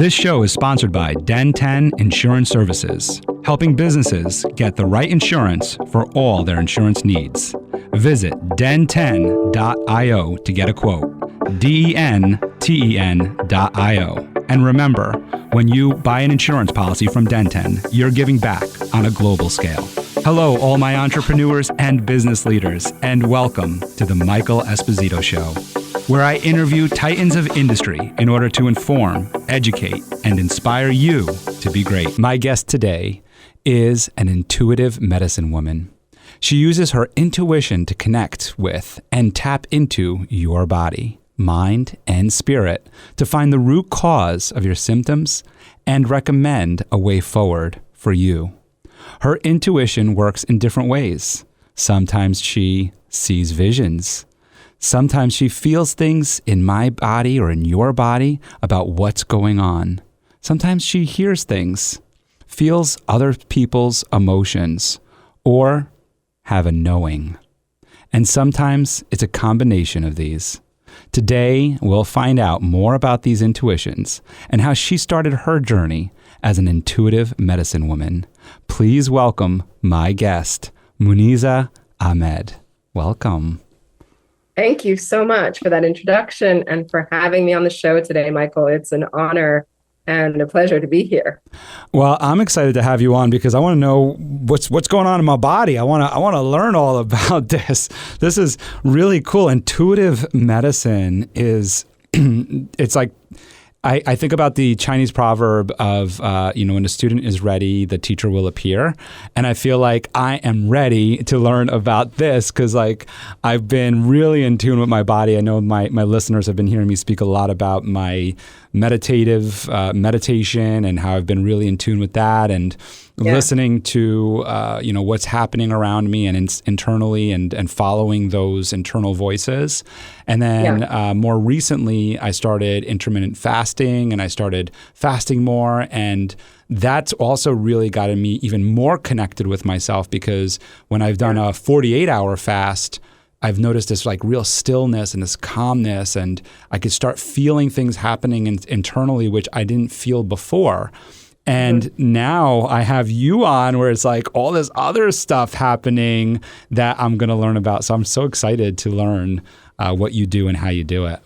This show is sponsored by Den 10 Insurance Services, helping businesses get the right insurance for all their insurance needs. Visit den10.io to get a quote. DENTEN.io. And remember, when you buy an insurance policy from Den 10, you're giving back on a global scale. Hello, all my entrepreneurs and business leaders, and welcome to the Michael Esposito Show, where I interview titans of industry in order to inform, educate, and inspire you to be great. My guest today is an intuitive medicine woman. She uses her intuition to connect with and tap into your body, mind, and spirit to find the root cause of your symptoms and recommend a way forward for you. Her intuition works in different ways. Sometimes she sees visions. Sometimes she feels things in my body or in your body about what's going on. Sometimes she hears things, feels other people's emotions, or have a knowing. And sometimes it's a combination of these. Today, we'll find out more about these intuitions and how she started her journey as an intuitive medicine woman. Please welcome my guest, Muneeza Ahmed. Welcome. Thank you so much for that introduction and for having me on the show today, Michael. It's an honor and a pleasure to be here. Well, I'm excited to have you on because I want to know what's going on in my body. I want to learn all about this. This is really cool. Intuitive medicine is it's like I think about the Chinese proverb of, when a student is ready, the teacher will appear. And I feel like I am ready to learn about this because I've been really in tune with my body. I know my listeners have been hearing me speak a lot about my meditation and how I've been really in tune with that and listening to, what's happening around me and internally and following those internal voices. And then more recently, I started intermittent fasting and I started fasting more. And that's also really gotten me even more connected with myself because when I've done a 48-hour fast, I've noticed this real stillness and this calmness, and I could start feeling things happening internally, which I didn't feel before. And now I have you on where it's all this other stuff happening that I'm going to learn about. So I'm so excited to learn what you do and how you do it.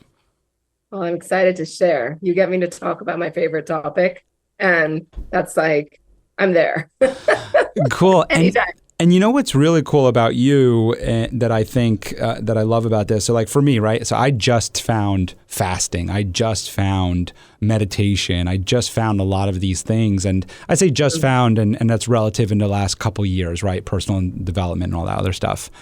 Well, I'm excited to share. You get me to talk about my favorite topic, and that's I'm there. Cool. Anytime. And you know what's really cool about you that I think that I love about this? So for me, right? So I just found fasting. I just found meditation. I just found a lot of these things. And I say just found, and that's relative in the last couple years, right? Personal development and all that other stuff.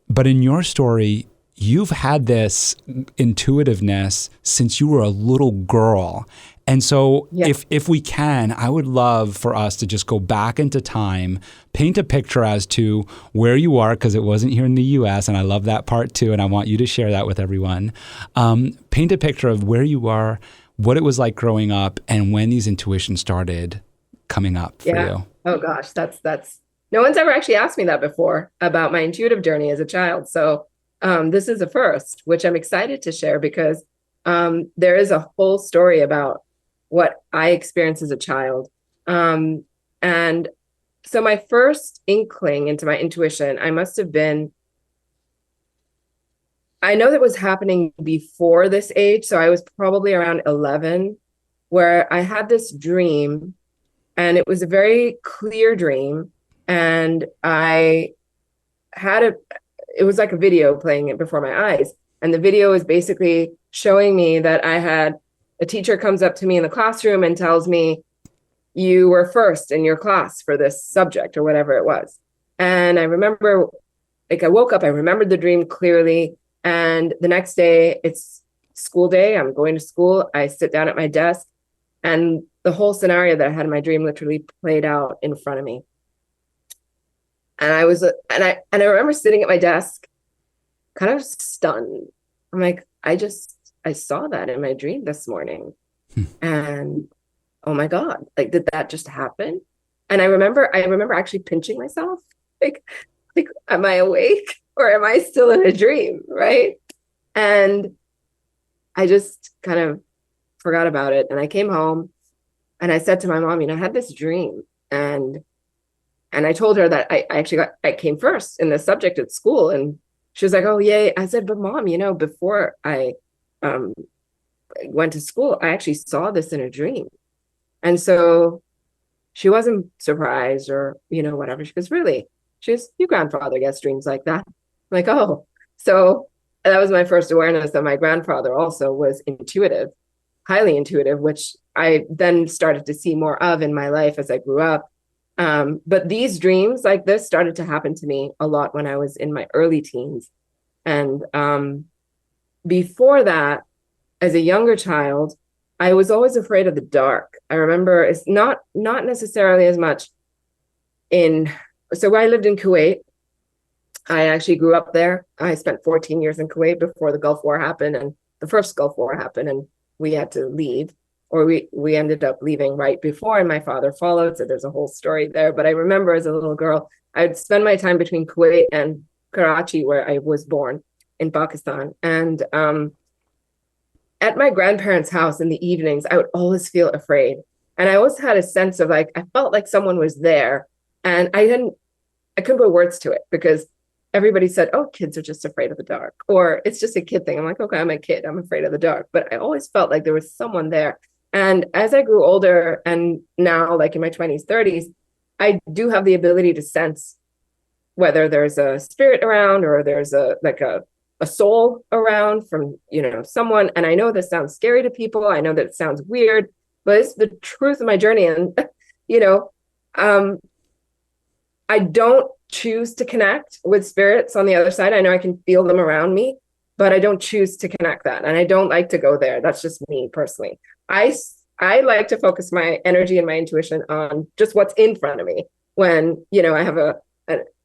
But in your story, you've had this intuitiveness since you were a little girl. And so if we can, I would love for us to just go back into time, paint a picture as to where you are, because it wasn't here in the U.S., and I love that part too, and I want you to share that with everyone. Paint a picture of where you are, what it was like growing up, and when these intuitions started coming up for you. Oh gosh, that's no one's ever actually asked me that before about my intuitive journey as a child. So this is a first, which I'm excited to share because there is a whole story about what I experienced as a child. And so my first inkling into my intuition, I know that was happening before this age. So I was probably around 11, where I had this dream, and it was a very clear dream. And it was like a video playing it before my eyes. And the video is basically showing me that a teacher comes up to me in the classroom and tells me, you were first in your class for this subject or whatever it was. And I remember, I woke up, I remembered the dream clearly. And the next day, it's school day. I'm going to school. I sit down at my desk, and the whole scenario that I had in my dream literally played out in front of me. And I remember sitting at my desk, kind of stunned. I'm like, I saw that in my dream this morning. And oh my God, did that just happen? And I remember actually pinching myself. Am I awake or am I still in a dream? Right. And I just kind of forgot about it. And I came home And I said to my mom, I had this dream, and I told her that I came first in the subject at school. And she was like, oh, yay. I said, but mom, before I went to school, I actually saw this in a dream. And so she wasn't surprised or, whatever. She goes, really? She goes, your grandfather gets dreams like that. I'm like, oh. So that was my first awareness that my grandfather also was intuitive, highly intuitive, which I then started to see more of in my life as I grew up. But these dreams like this started to happen to me a lot when I was in my early teens. And before that, as a younger child, I was always afraid of the dark. I remember it's not necessarily as much so I lived in Kuwait. I actually grew up there. I spent 14 years in Kuwait before the Gulf War happened, and the first Gulf War happened, and we had to leave, or we ended up leaving right before, and my father followed. So there's a whole story there. But I remember as a little girl, I'd spend my time between Kuwait and Karachi, where I was born in Pakistan. And at my grandparents' house in the evenings, I would always feel afraid. And I always had a sense of I felt like someone was there, and I couldn't put words to it because everybody said, oh, kids are just afraid of the dark, or it's just a kid thing. I'm like, okay, I'm a kid, I'm afraid of the dark. But I always felt like there was someone there. And as I grew older, and now like in my 20s, 30s, I do have the ability to sense whether there's a spirit around or there's a soul around from, someone. And I know this sounds scary to people. I know that it sounds weird, but it's the truth of my journey. And, I don't choose to connect with spirits on the other side. I know I can feel them around me, but I don't choose to connect that. And I don't like to go there. That's just me personally. I like to focus my energy and my intuition on just what's in front of me. When, I have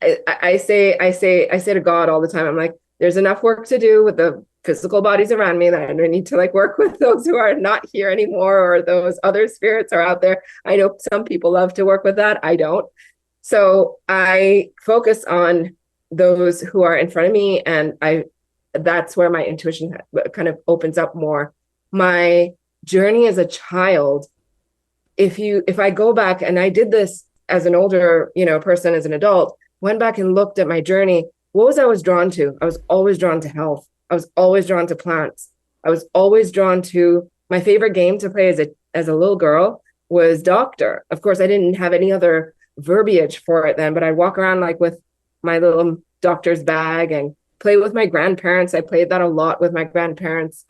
I say to God all the time, I'm like, there's enough work to do with the physical bodies around me that I don't need to work with those who are not here anymore, or those other spirits are out there. I know some people love to work with that. I don't. So I focus on those who are in front of me, and that's where my intuition kind of opens up more. My journey as a child, if I go back, and I did this as an older, person, as an adult, went back and looked at my journey, what was I was drawn to? I was always drawn to health. I was always drawn to plants. I was always drawn to, my favorite game to play as a little girl was doctor. Of course, I didn't have any other verbiage for it then, but I'd walk around with my little doctor's bag and play with my grandparents. I played that a lot with my grandparents.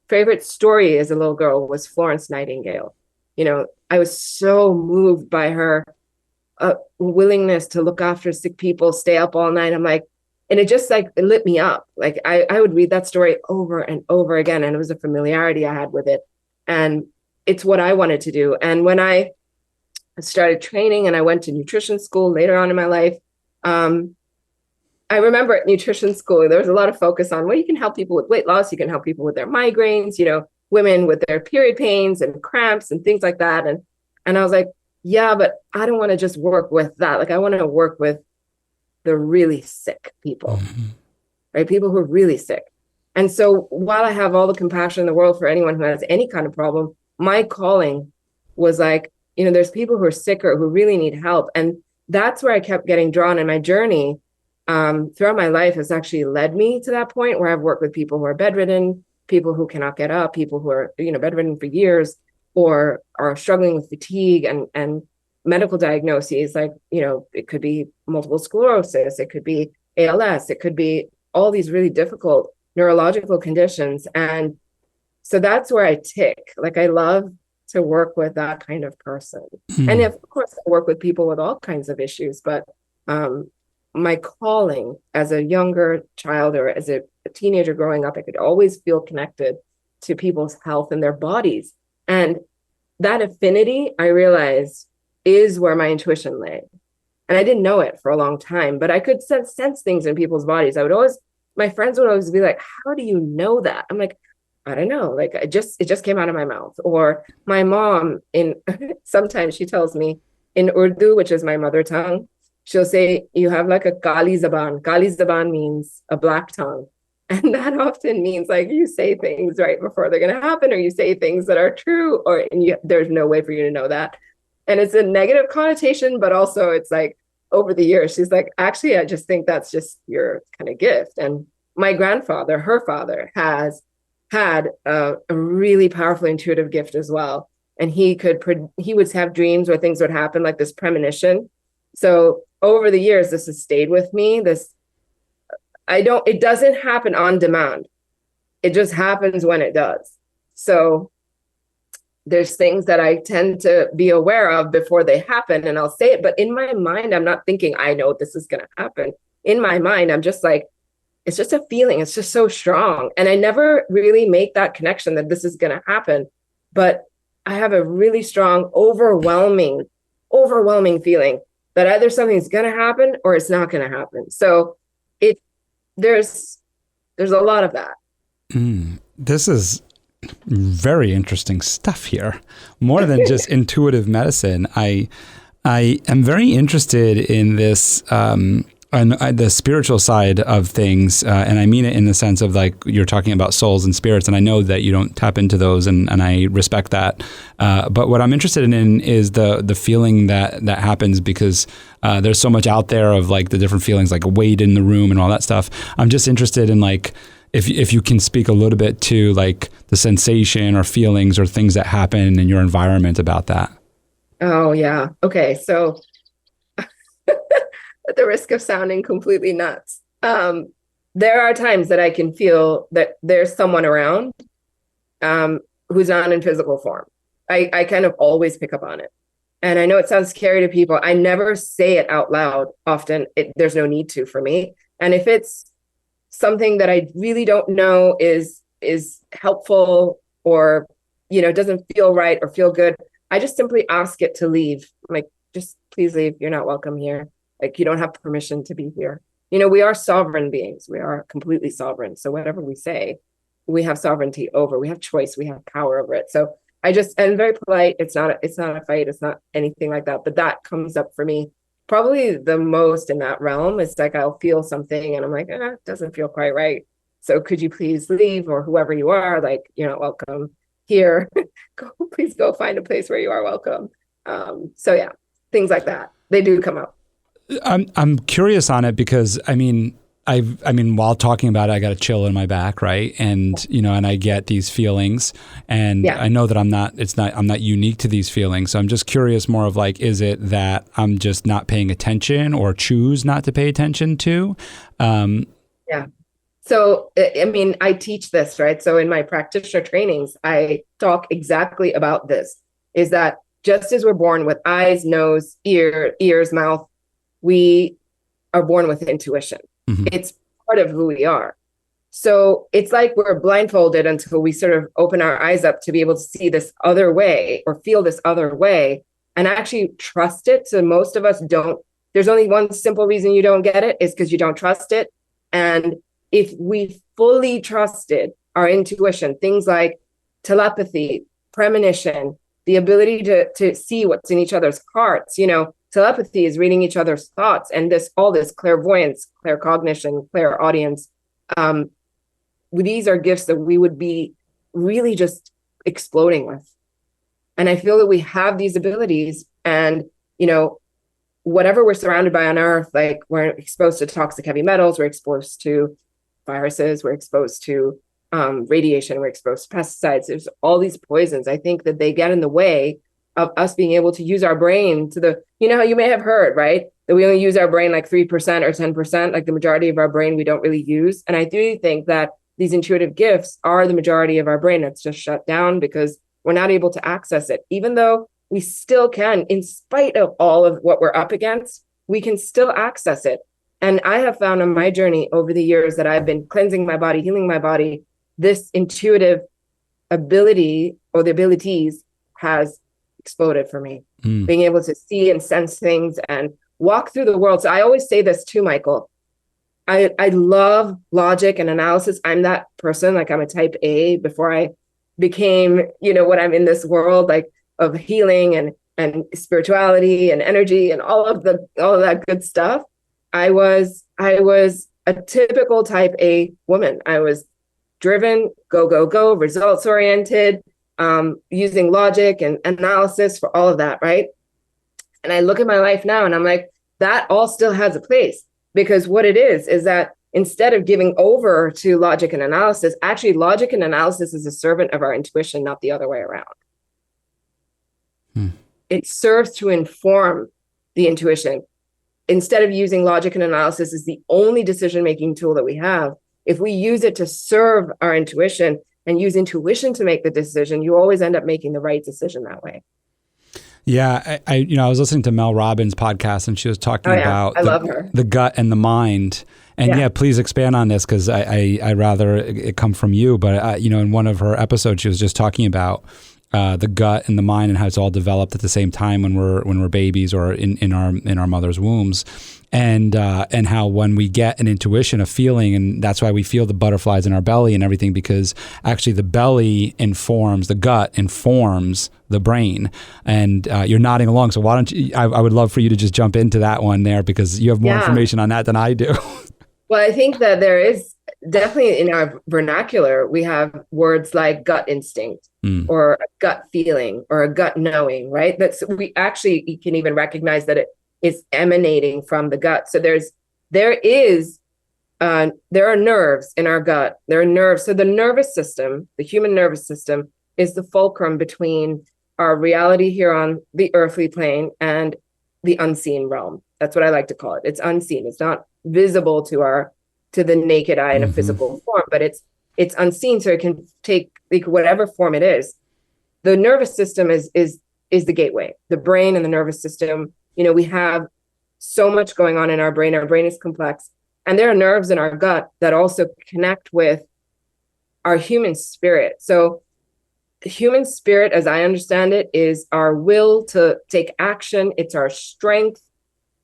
Favorite story as a little girl was Florence Nightingale. I was so moved by her willingness to look after sick people, stay up all night. I'm like, and it just it lit me up. I would read that story over and over again, and it was a familiarity I had with it, and it's what I wanted to do. And when I started training and I went to nutrition school later on in my life, I remember at nutrition school, there was a lot of focus on, well, you can help people with weight loss, you can help people with their migraines, women with their period pains and cramps and things like that. And I was like, yeah, but I don't want to just work with that. I want to work with the really sick people, right? People who are really sick. And so while I have all the compassion in the world for anyone who has any kind of problem, my calling was there's people who are sicker who really need help. And that's where I kept getting drawn. And my journey throughout my life has actually led me to that point where I've worked with people who are bedridden, people who cannot get up, people who are, bedridden for years, or are struggling with fatigue and medical diagnoses. It could be multiple sclerosis, it could be ALS, it could be all these really difficult neurological conditions. And so that's where I tick. I love to work with that kind of person. And of course, I work with people with all kinds of issues, but my calling as a younger child or as a teenager growing up, I could always feel connected to people's health and their bodies. And that affinity, I realized, is where my intuition lay. And I didn't know it for a long time, but I could sense things in people's bodies. My friends would always be like, how do you know that? I'm like, I don't know. It just came out of my mouth. Or my mom, sometimes she tells me in Urdu, which is my mother tongue, she'll say, you have a Kali Zaban. Kali Zaban means a black tongue. And that often means like you say things right before they're going to happen, or you say things that are true, there's no way for you to know that. And it's a negative connotation, but also it's like over the years, she's like, actually, I just think that's just your kind of gift. And my grandfather, her father, has had a really powerful intuitive gift as well. And he would have dreams where things would happen, like this premonition. So over the years, this has stayed with me. It doesn't happen on demand. It just happens when it does. So there's things that I tend to be aware of before they happen, and I'll say it. But in my mind, I'm not thinking, I know this is going to happen. In my mind, I'm just like, it's just a feeling. It's just so strong. And I never really make that connection that this is going to happen. But I have a really strong, overwhelming feeling that either something's going to happen or it's not going to happen. So there's a lot of that. This is very interesting stuff here. More than just intuitive medicine. I am very interested in this on the spiritual side of things, and I mean it in the sense of like you're talking about souls and spirits, and I know that you don't tap into those, and I respect that. But what I'm interested in is the feeling that happens, because there's so much out there of like the different feelings, like a weight in the room and all that stuff. I'm just interested in like if you can speak a little bit to like the sensation or feelings or things that happen in your environment about that. Oh yeah. Okay. So at the risk of sounding completely nuts, there are times that I can feel that there's someone around who's not in physical form. I kind of always pick up on it. And I know it sounds scary to people. I never say it out loud often. There's no need to for me. And if it's something that I really don't know is helpful, or, doesn't feel right or feel good, I just simply ask it to leave. I'm like, just please leave. You're not welcome here. Like, you don't have permission to be here. We are sovereign beings. We are completely sovereign. So whatever we say, we have sovereignty over. We have choice. We have power over it. So and very polite. It's not a fight. It's not anything like that. But that comes up for me probably the most in that realm. It's like I'll feel something and I'm like, it doesn't feel quite right. So could you please leave, or whoever you are, like, you're not welcome here. Please go find a place where you are welcome. So yeah, things like that. They do come up. I'm curious on it because I mean, while talking about it, I got a chill in my back, right? And and I get these feelings, and I know that I'm not unique to these feelings. So I'm just curious more of like, is it that I'm just not paying attention or choose not to pay attention to? Yeah. So, I mean, I teach this, right? So in my practitioner trainings, I talk exactly about this, is that just as we're born with eyes, nose, ears, mouth, we are born with intuition. Mm-hmm. It's part of who we are. So it's like we're blindfolded until we sort of open our eyes up to be able to see this other way or feel this other way and actually trust it. So most of us don't. There's only one simple reason you don't get it, is because you don't trust it. And if we fully trusted our intuition, things like telepathy, premonition, the ability to see what's in each other's hearts, telepathy is reading each other's thoughts, and all this clairvoyance, claircognition, clairaudience. These are gifts that we would be really just exploding with. And I feel that we have these abilities, and, whatever we're surrounded by on Earth, like we're exposed to toxic heavy metals, we're exposed to viruses, we're exposed to radiation, we're exposed to pesticides. There's all these poisons. I think that they get in the way of us being able to use our brain how you may have heard, right? That we only use our brain like 3% or 10%, like the majority of our brain we don't really use. And I do think that these intuitive gifts are the majority of our brain that's just shut down because we're not able to access it, even though we still can, in spite of all of what we're up against, we can still access it. And I have found on my journey over the years that I've been cleansing my body, healing my body, this intuitive ability or the abilities has exploded for me. Being able to see and sense things and walk through the world. So I always say this too, Michael. I love logic and analysis. I'm that person. Like, I'm a type A before I became, what I'm in this world, like, of healing and spirituality and energy and all of that good stuff. I was a a typical type A woman. I was driven, go, go, go, results oriented, using logic and analysis for all of that, right? And I look at my life now and I'm like, that all still has a place, because what it is that instead of giving over to logic and analysis, actually logic and analysis is a servant of our intuition, not the other way around. It serves to inform the intuition. Instead of using logic and analysis as the only decision-making tool that we have, if we use it to serve our intuition and use intuition to make the decision, you always end up making the right decision that way. Yeah, I was listening to Mel Robbins' podcast, and she was talking about I love her. The gut and the mind. And yeah, please expand on this, because I rather it come from you. But in one of her episodes, she was just talking about the gut and the mind and how it's all developed at the same time when we're babies or in our mother's wombs, and how when we get an intuition, a feeling, and that's why we feel the butterflies in our belly and everything, because actually the gut informs the brain. And you're nodding along, so why don't you? I would love for you to just jump into that one there, because you have more information on that than I do. Well, I think that there is definitely, in our vernacular, we have words like gut instinct or a gut feeling or a gut knowing, right? You can even recognize that it is emanating from the gut. So there are nerves in our gut. There are nerves. So the nervous system, the human nervous system, is the fulcrum between our reality here on the earthly plane and the unseen realm. That's what I like to call it. It's unseen. It's not visible to the naked eye in a physical form, but it's unseen. So it can take whatever form it is. The nervous system is the gateway. The brain and the nervous system. We have so much going on in our brain. Our brain is complex, and there are nerves in our gut that also connect with our human spirit. So human spirit, as I understand it, is our will to take action. It's our strength.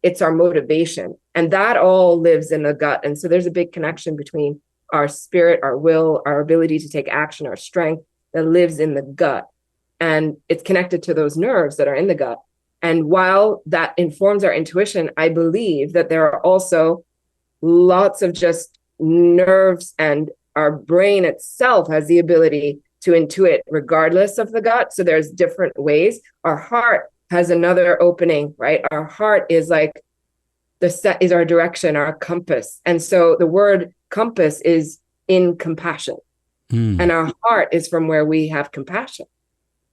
It's our motivation. And that all lives in the gut. And so there's a big connection between our spirit, our will, our ability to take action, our strength that lives in the gut. And it's connected to those nerves that are in the gut. And while that informs our intuition, I believe that there are also lots of just nerves, and our brain itself has the ability to intuit regardless of the gut. So there's different ways. Our heart has another opening, right? Our heart is like is our direction, our compass. And so the word compass is in compassion. And our heart is from where we have compassion.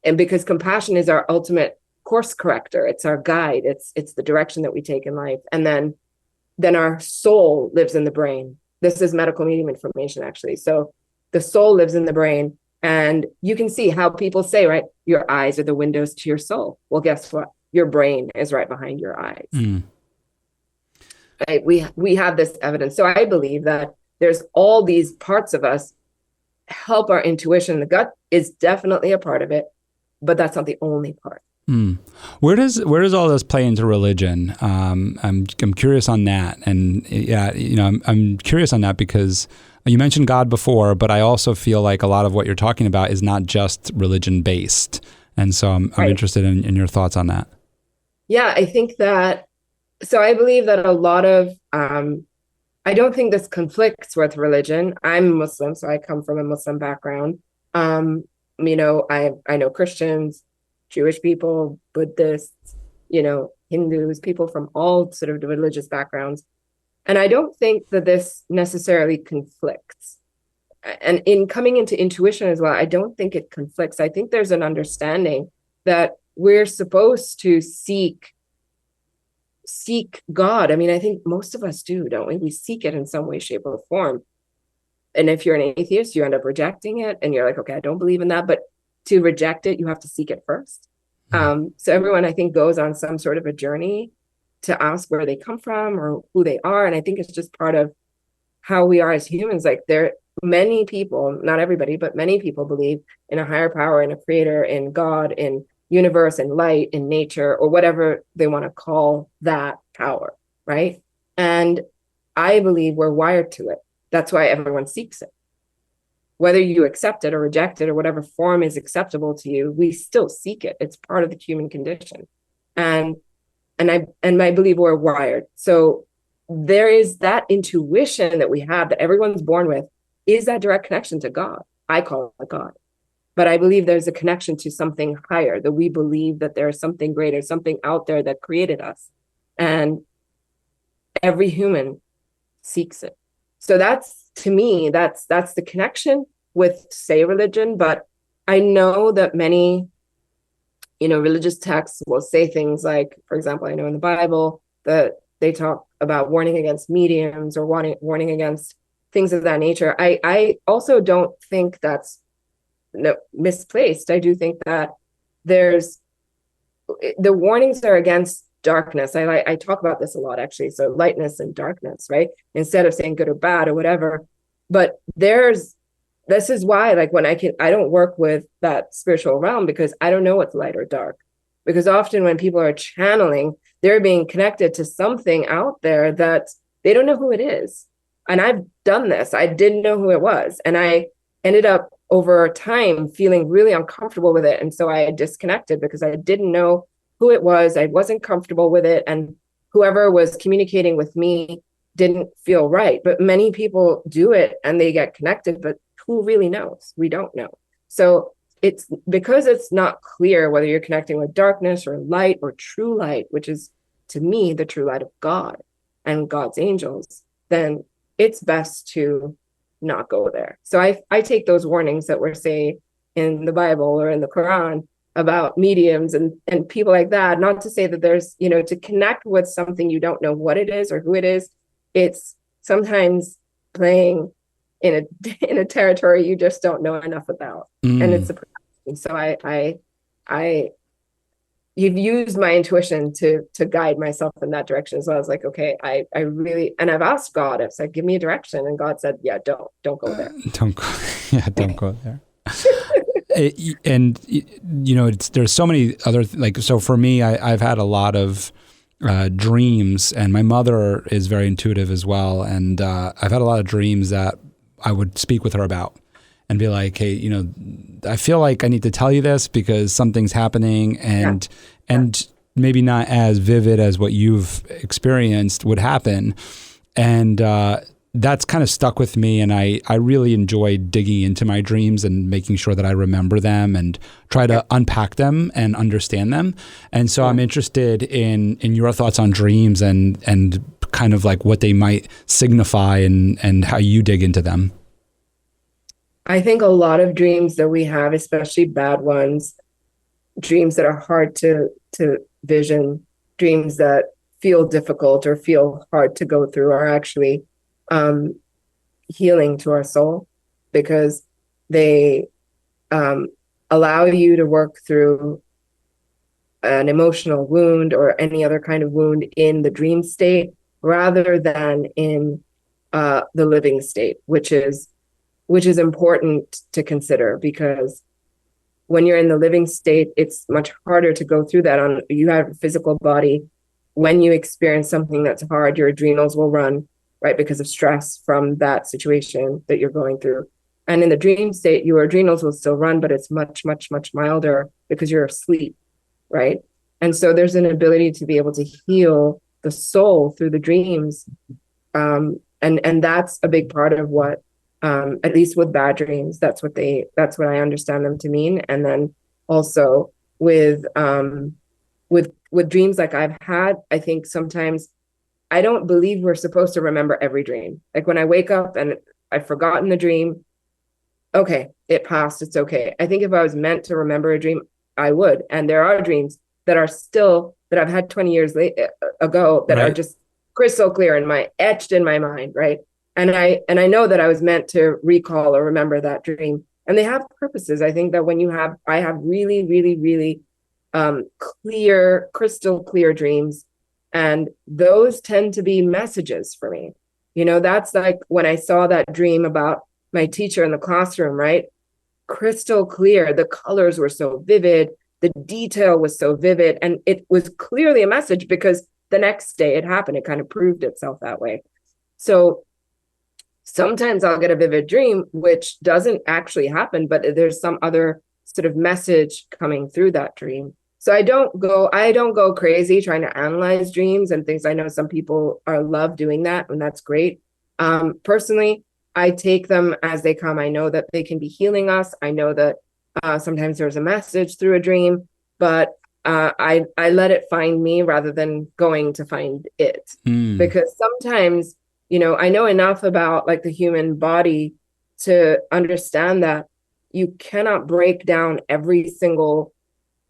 And because compassion is our ultimate course corrector, it's our guide, it's the direction that we take in life. And then our soul lives in the brain. This is medical medium information, actually. So the soul lives in the brain. And you can see how people say, right, your eyes are the windows to your soul. Well, guess what? Your brain is right behind your eyes. Right? We have this evidence. So I believe that there's all these parts of us help our intuition. The gut is definitely a part of it, but that's not the only part. Where does all this play into religion? I'm curious on that. And I'm curious on that because you mentioned God before, but I also feel like a lot of what you're talking about is not just religion based. And so I'm interested in your thoughts on that. Yeah, I think that, so I believe that a lot of, I don't think this conflicts with religion. I'm Muslim, so I come from a Muslim background. I know Christians, Jewish people, Buddhists, Hindus, people from all sort of religious backgrounds. And I don't think that this necessarily conflicts. And in coming into intuition as well, I don't think it conflicts. I think there's an understanding that we're supposed to seek God. I mean, I think most of us do, don't we? We seek it in some way, shape, or form. And if you're an atheist, you end up rejecting it. And you're like, okay, I don't believe in that. But to reject it, you have to seek it first. So everyone, I think, goes on some sort of a journey to ask where they come from or who they are. And I think it's just part of how we are as humans. Like many people, not everybody, but many people believe in a higher power, in a creator, in God, in universe, in light, in nature, or whatever they want to call that power, right? And I believe we're wired to it. That's why everyone seeks it. Whether you accept it or reject it or whatever form is acceptable to you, we still seek it. It's part of the human condition. And I believe we're wired. So there is that intuition that we have that everyone's born with, is that direct connection to God. I call it God. But I believe there's a connection to something higher, that we believe that there's something greater, something out there that created us. And every human seeks it. So that's, to me, that's the connection with, say, religion. But I know that many, religious texts will say things like, for example, I know in the Bible that they talk about warning against mediums or warning against things of that nature. I also don't think that's misplaced. I do think that the warnings are against darkness. I talk about this a lot, actually. So lightness and darkness, right? Instead of saying good or bad or whatever. But this is why, like, when I don't work with that spiritual realm, because I don't know what's light or dark. Because often when people are channeling, they're being connected to something out there that they don't know who it is. And I've done this. I didn't know who it was. And I ended up over time feeling really uncomfortable with it. And so I disconnected because I didn't know who it was. I wasn't comfortable with it. And whoever was communicating with me didn't feel right. But many people do it and they get connected, but who really knows? We don't know. So it's because it's not clear whether you're connecting with darkness or light or true light, which is, to me, the true light of God and God's angels, then it's best to not go there. So I take those warnings that were, say, in the Bible or in the Quran about mediums and people like that, not to say that there's, to connect with something you don't know what it is or who it is. It's sometimes playing in a territory you just don't know enough about. And it's a problem. So I you've used my intuition to guide myself in that direction. So I was like, okay, I really, and I've asked God, it's like, give me a direction. And God said, yeah, don't go there. Don't go there. There's so many other, so for me, I've had a lot of dreams, and my mother is very intuitive as well. And I've had a lot of dreams that I would speak with her about and be like, hey, I feel like I need to tell you this because something's happening, and maybe not as vivid as what you've experienced would happen. And that's kind of stuck with me. And I really enjoy digging into my dreams and making sure that I remember them and try to unpack them and understand them. And so I'm interested in your thoughts on dreams and kind of like what they might signify and how you dig into them. I think a lot of dreams that we have, especially bad ones, dreams that are hard to vision, dreams that feel difficult or feel hard to go through, are actually healing to our soul, because they allow you to work through an emotional wound or any other kind of wound in the dream state rather than in the living state, which is important to consider, because when you're in the living state, it's much harder to go through that. You have a physical body. When you experience something that's hard, your adrenals will run, right, because of stress from that situation that you're going through. And in the dream state, your adrenals will still run, but it's much, much, much milder because you're asleep, right? And so there's an ability to be able to heal the soul through the dreams. And that's a big part of what, at least with bad dreams, that's what I understand them to mean. And then also with dreams like I've had, I think sometimes I don't believe we're supposed to remember every dream. Like when I wake up and I've forgotten the dream, okay, it passed, it's okay. I think if I was meant to remember a dream, I would. And there are dreams that are still, that I've had 20 years ago that are just crystal clear etched in my mind, right? And I know that I was meant to recall or remember that dream. And they have purposes. I think that I have really, really, really clear, crystal clear dreams. And those tend to be messages for me. That's like when I saw that dream about my teacher in the classroom, right? Crystal clear. The colors were so vivid. The detail was so vivid. And it was clearly a message because the next day it happened. It kind of proved itself that way. So sometimes I'll get a vivid dream, which doesn't actually happen, but there's some other sort of message coming through that dream. So I don't go crazy trying to analyze dreams and things. I know some people love doing that, and that's great. Personally, I take them as they come. I know that they can be healing us. I know that sometimes there's a message through a dream, but I let it find me rather than going to find it. Because sometimes, I know enough about like the human body to understand that you cannot break down every single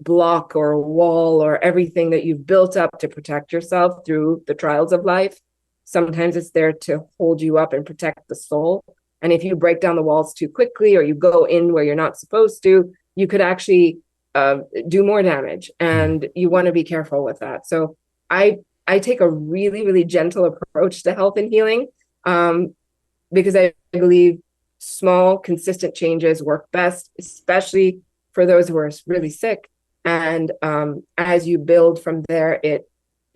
block or wall or everything that you've built up to protect yourself through the trials of life. Sometimes it's there to hold you up and protect the soul. And if you break down the walls too quickly or you go in where you're not supposed to, you could actually do more damage. And you want to be careful with that. So I take a really, really gentle approach to health and healing, because I believe small, consistent changes work best, especially for those who are really sick. And as you build from there,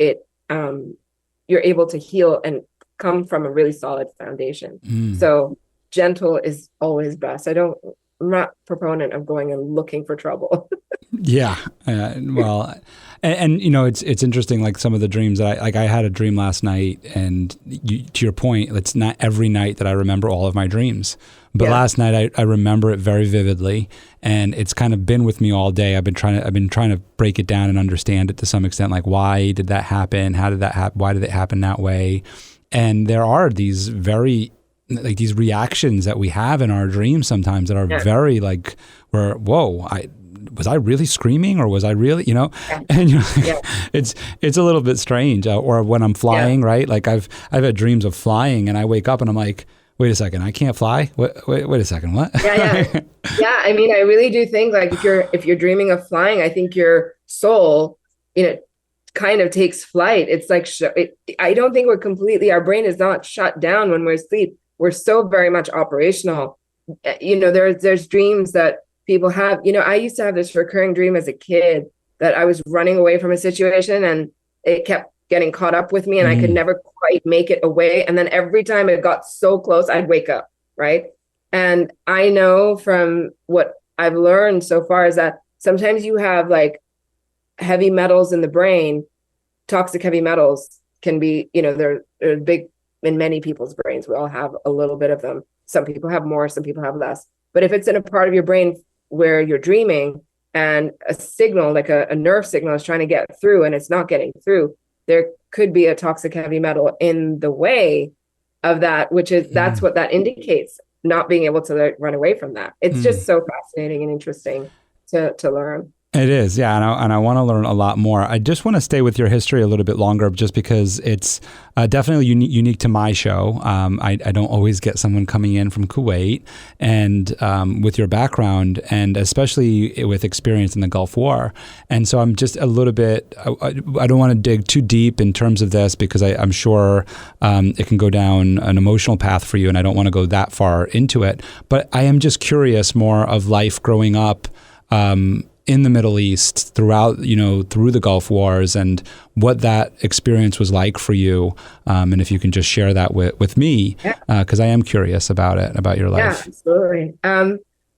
you're able to heal and come from a really solid foundation. So gentle is always best. I'm not a proponent of going and looking for trouble. Yeah. Well, and it's interesting, like some of the dreams that I had a dream last night, and to your point, it's not every night that I remember all of my dreams, but last night I remember it very vividly, and it's kind of been with me all day. I've been trying to break it down and understand it to some extent, like why did that happen? How did that happen? Why did it happen that way? And there are these very like these reactions that we have in our dreams sometimes that are very like, whoa, was I really screaming, or was I really, and it's a little bit strange. Or when I'm flying, right? Like I've had dreams of flying, and I wake up and I'm like, wait a second, I can't fly. Wait a second, what? Yeah. I mean, I really do think like if you're dreaming of flying, I think your soul, kind of takes flight. It's like I don't think our brain is not shut down when we're asleep. We're so very much operational. There's dreams that people have. I used to have this recurring dream as a kid that I was running away from a situation, and it kept getting caught up with me, and I could never quite make it away. And then every time it got so close, I'd wake up, right? And I know from what I've learned so far is that sometimes you have like heavy metals in the brain. Toxic heavy metals can be, they're big in many people's brains. We all have a little bit of them. Some people have more, some people have less. But if it's in a part of your brain where you're dreaming and a signal, like a nerve signal is trying to get through and it's not getting through, there could be a toxic heavy metal in the way of that, which is, that's what that indicates, not being able to run away from that. It's just so fascinating and interesting to learn. It is, yeah, and I want to learn a lot more. I just want to stay with your history a little bit longer, just because it's definitely unique to my show. I don't always get someone coming in from Kuwait, and with your background, and especially with experience in the Gulf War. And so I'm just a little bit, I don't want to dig too deep in terms of this, because I'm sure it can go down an emotional path for you, and I don't want to go that far into it. But I am just curious more of life growing up in the Middle East throughout, through the Gulf Wars, and what that experience was like for you. And if you can just share that with me, because I am curious about it, about your life. Yeah, absolutely.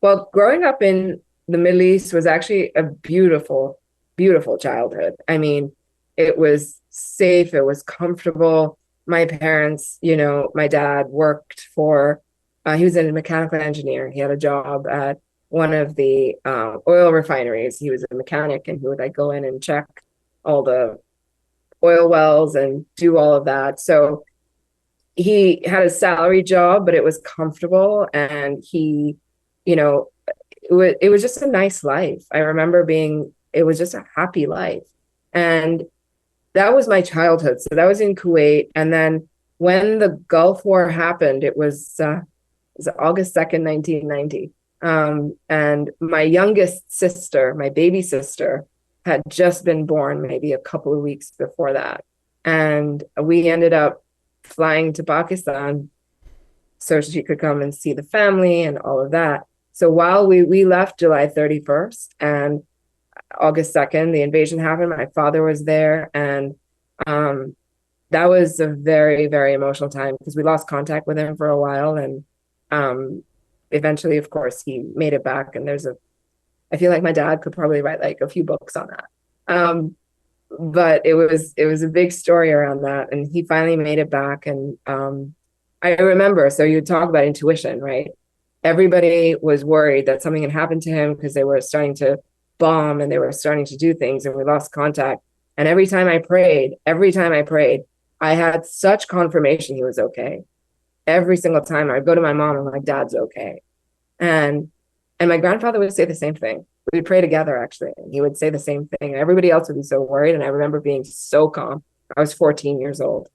Well, growing up in the Middle East was actually a beautiful, beautiful childhood. I mean, it was safe. It was comfortable. My parents, my dad worked he was a mechanical engineer. He had a job at one of the oil refineries. He was a mechanic, and he would go in and check all the oil wells and do all of that. So he had a salary job, but it was comfortable, and he, it was just a nice life. I remember it was just a happy life. And that was my childhood. So that was in Kuwait. And then when the Gulf War happened, it was August 2nd, 1990. And my youngest sister, my baby sister, had just been born maybe a couple of weeks before that. And we ended up flying to Pakistan so she could come and see the family and all of that. So while we left July 31st and August 2nd, the invasion happened, my father was there. And that was a very, very emotional time, because we lost contact with him for a while. And eventually, of course, he made it back. And I feel like my dad could probably write a few books on that. Um, but it was a big story around that, and he finally made it back. And I remember, so you talk about intuition, right? Everybody was worried that something had happened to him because they were starting to bomb and they were starting to do things, and we lost contact. And every time I prayed, I had such confirmation he was okay. Every single time I'd go to my mom and I'm like, Dad's okay. And and my grandfather would say the same thing. We'd pray together, actually. And he would say the same thing. Everybody else would be so worried. And I remember being so calm. I was 14 years old.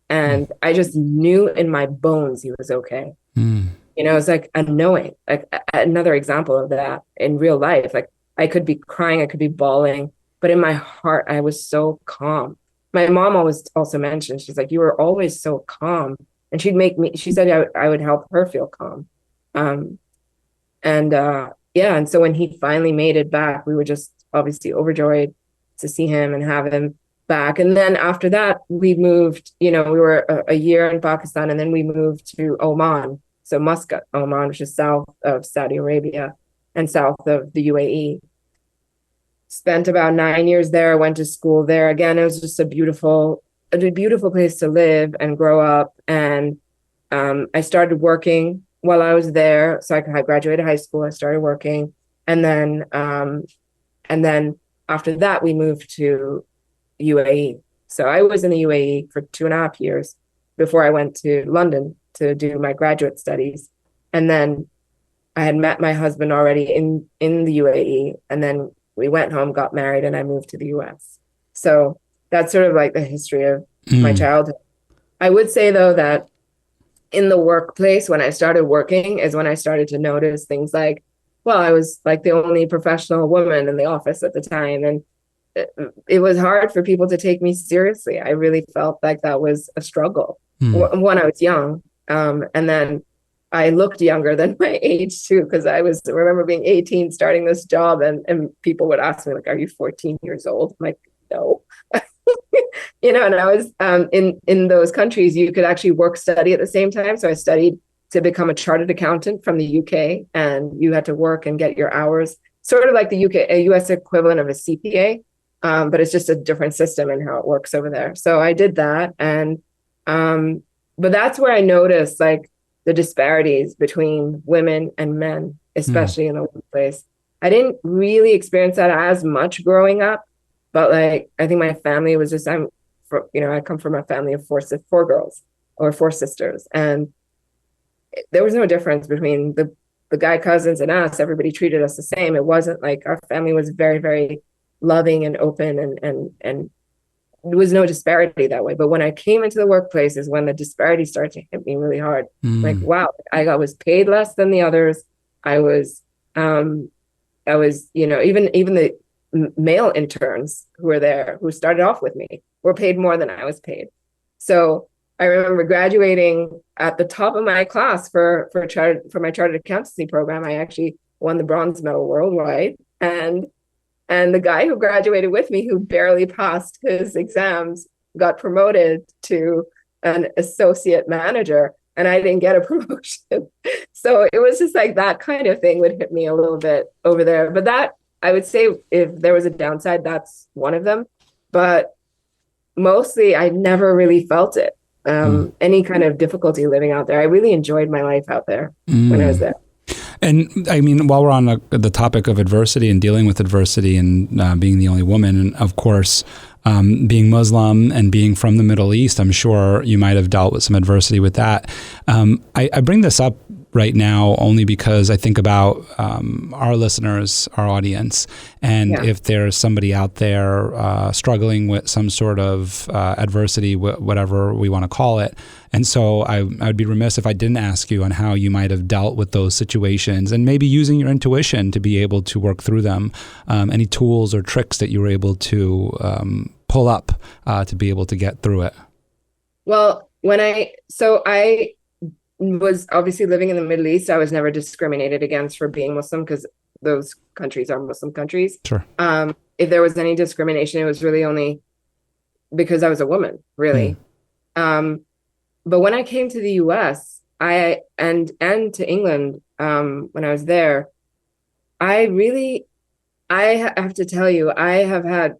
Mm. And I just knew in my bones he was okay. Mm. It's like a knowing, like another example of that in real life. Like I could be crying, I could be bawling, but in my heart, I was so calm. My mom always also mentioned, she's like, you were always so calm. And she said I would help her feel calm. Um, and yeah, and so when he finally made it back, we were just obviously overjoyed to see him and have him back. And then after that, we moved, we were a year in Pakistan, and then we moved to Oman. So Muscat, Oman, which is south of Saudi Arabia and south of the UAE. Spent about 9 years there, went to school there. Again, it was just a beautiful place to live and grow up. And I started working while I was there. So I graduated high school. I started working, and then after that, we moved to UAE. So I was in the UAE for 2.5 years before I went to London to do my graduate studies, and then I had met my husband already in the UAE, and then we went home, got married, and I moved to the US. So that's sort of like the history of my childhood. I would say, though, that in the workplace, when I started working, is when I started to notice things like, well, I was like the only professional woman in the office at the time. And it was hard for people to take me seriously. I really felt like that was a struggle when I was young. And then I looked younger than my age too, because I remember being 18, starting this job, and people would ask me, like, are you 14 years old? I'm like, no. And I was in those countries, you could actually work study at the same time. So I studied to become a chartered accountant from the UK, and you had to work and get your hours, sort of like the US equivalent of a CPA, but it's just a different system and how it works over there. So I did that, and but that's where I noticed like the disparities between women and men, especially in the workplace. I didn't really experience that as much growing up, but like I think my family was just I come from a family of four girls or four sisters, and there was no difference between the guy cousins and us. Everybody treated us the same. It wasn't like our family was very, very loving and open, and there was no disparity that way. But when I came into the workplace is when the disparity started to hit me really hard. Like, wow, I was paid less than the others. I was, even the male interns who were there, who started off with me, were paid more than I was paid. So I remember graduating at the top of my class for my chartered accountancy program. I actually won the bronze medal worldwide, and the guy who graduated with me, who barely passed his exams, got promoted to an associate manager, and I didn't get a promotion. So it was just like that kind of thing would hit me a little bit over there. But that, I would say, if there was a downside, that's one of them. But mostly, I never really felt it. Any kind of difficulty living out there. I really enjoyed my life out there when I was there. And I mean, while we're on the topic of adversity and dealing with adversity and being the only woman, and of course, being Muslim and being from the Middle East, I'm sure you might have dealt with some adversity with that. I bring this up right now only because I think about our listeners, our audience, and if there's somebody out there struggling with some sort of adversity, whatever we want to call it. And so I would be remiss if I didn't ask you on how you might have dealt with those situations, and maybe using your intuition to be able to work through them. Any tools or tricks that you were able to pull up to be able to get through it. Well, I was obviously living in the Middle East. I was never discriminated against for being Muslim, because those countries are Muslim countries. Sure. If there was any discrimination, it was really only because I was a woman, really. But when I came to the US, and to England, when I was there, I have to tell you, I have had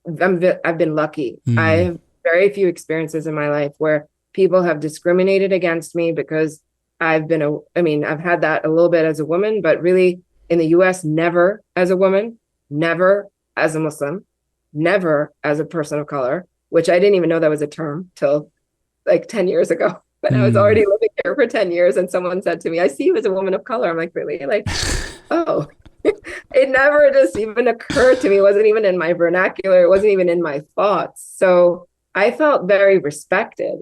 I've been lucky. I have very few experiences in my life where people have discriminated against me because I've had that a little bit as a woman, but really in the US, never as a woman, never as a Muslim, never as a person of color, which I didn't even know that was a term till like 10 years ago. But I was already living here for 10 years and someone said to me, I see you as a woman of color. I'm like, really? Like, oh, it never just even occurred to me. It wasn't even in my vernacular. It wasn't even in my thoughts. So I felt very respected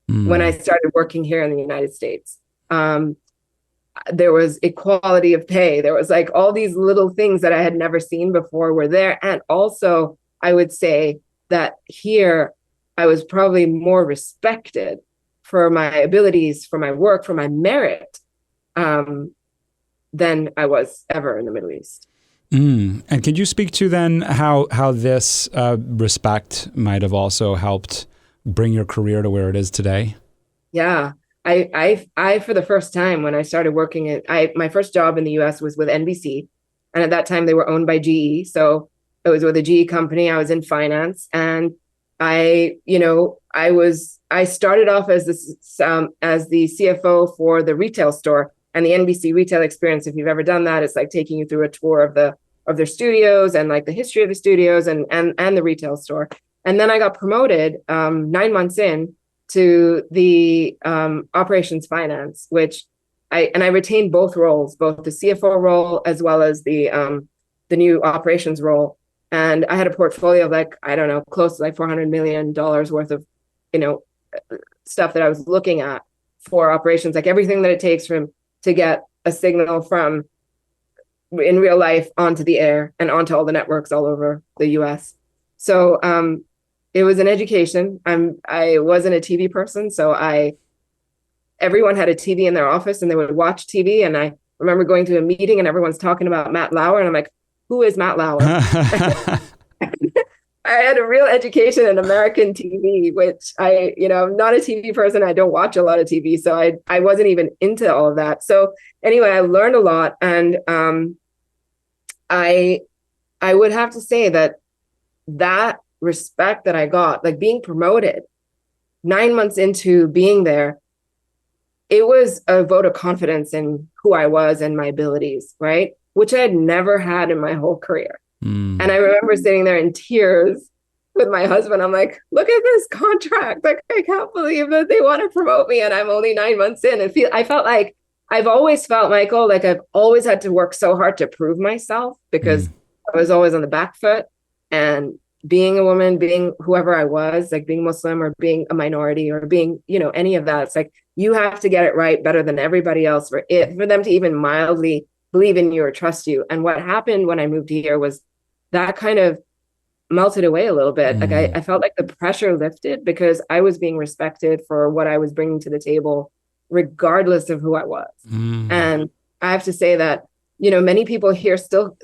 when I started working here in the United States. There was equality of pay. There was like all these little things that I had never seen before were there. And also I would say that here I was probably more respected for my abilities, for my work, for my merit, than I was ever in the Middle East. And could you speak to then how this respect might have also helped bring your career to where it is today? Yeah, I for the first time when I started working my first job in the US was with NBC, and at that time they were owned by GE, so it was with a GE company. I was in finance, and I started off as the CFO for the retail store. And the NBC retail experience, if you've ever done that, it's like taking you through a tour of their studios and like the history of the studios and the retail store. And then I got promoted 9 months in to the operations finance, which I retained both roles, both the CFO role as well as the new operations role. And I had a portfolio of like, I don't know, close to like $400 million worth of, stuff that I was looking at for operations, like everything that it takes to get a signal from in real life onto the air and onto all the networks all over the US. So it was an education. I wasn't a TV person, so everyone had a TV in their office and they would watch TV. And I remember going to a meeting and everyone's talking about Matt Lauer, and I'm like, who is Matt Lauer? I had a real education in American TV, which I'm not a TV person. I don't watch a lot of TV. So I wasn't even into all of that. So anyway, I learned a lot. And I would have to say that respect that I got, like being promoted 9 months into being there, it was a vote of confidence in who I was and my abilities, right? Which I had never had in my whole career. And I remember sitting there in tears with my husband. I'm like, look at this contract. Like, I can't believe that they want to promote me and I'm only 9 months in. And I felt like I've always felt, Michael, like I've always had to work so hard to prove myself because I was always on the back foot. And being a woman, being whoever I was, like being Muslim or being a minority or being, any of that, it's like you have to get it right better than everybody else for them to even mildly believe in you or trust you. And what happened when I moved here was that kind of melted away a little bit. Like I felt like the pressure lifted because I was being respected for what I was bringing to the table, regardless of who I was. And I have to say that, many people here still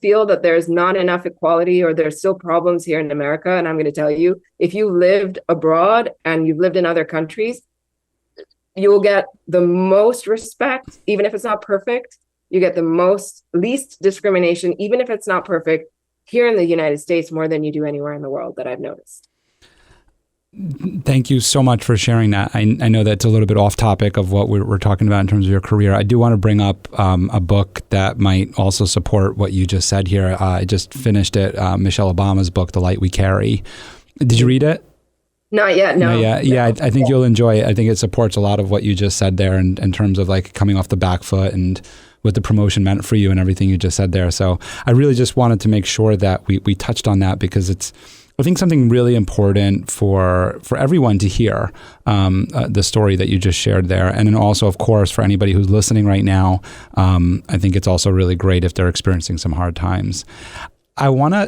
feel that there's not enough equality or there's still problems here in America. And I'm going to tell you, if you lived abroad and you've lived in other countries, you will get the most respect, even if it's not perfect. You get the least discrimination, even if it's not perfect, here in the United States more than you do anywhere in the world that I've noticed. Thank you so much for sharing that. I know that's a little bit off topic of what we're talking about in terms of your career. I do want to bring up a book that might also support what you just said here. I just finished it, Michelle Obama's book, The Light We Carry. Did you read it? Not yet, no. Not yet. Yeah, I think you'll enjoy it. I think it supports a lot of what you just said there in terms of like coming off the back foot and what the promotion meant for you and everything you just said there. So I really just wanted to make sure that we touched on that because it's, I think, something really important for everyone to hear, the story that you just shared there. And then also, of course, for anybody who's listening right now, I think it's also really great if they're experiencing some hard times.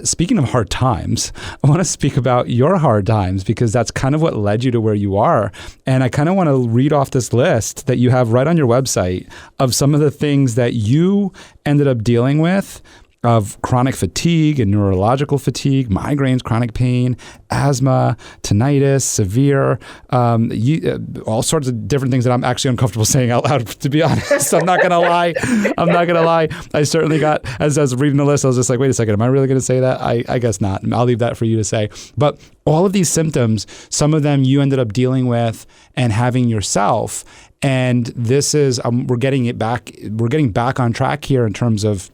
Speaking of hard times, I want to speak about your hard times because that's kind of what led you to where you are. And I kind of want to read off this list that you have right on your website of some of the things that you ended up dealing with of chronic fatigue and neurological fatigue, migraines, chronic pain, asthma, tinnitus, severe, all sorts of different things that I'm actually uncomfortable saying out loud, to be honest. I'm not going to lie. I certainly got, as I was reading the list, I was just like, wait a second, am I really going to say that? I guess not. I'll leave that for you to say. But all of these symptoms, some of them you ended up dealing with and having yourself. And this is, we're getting back on track here in terms of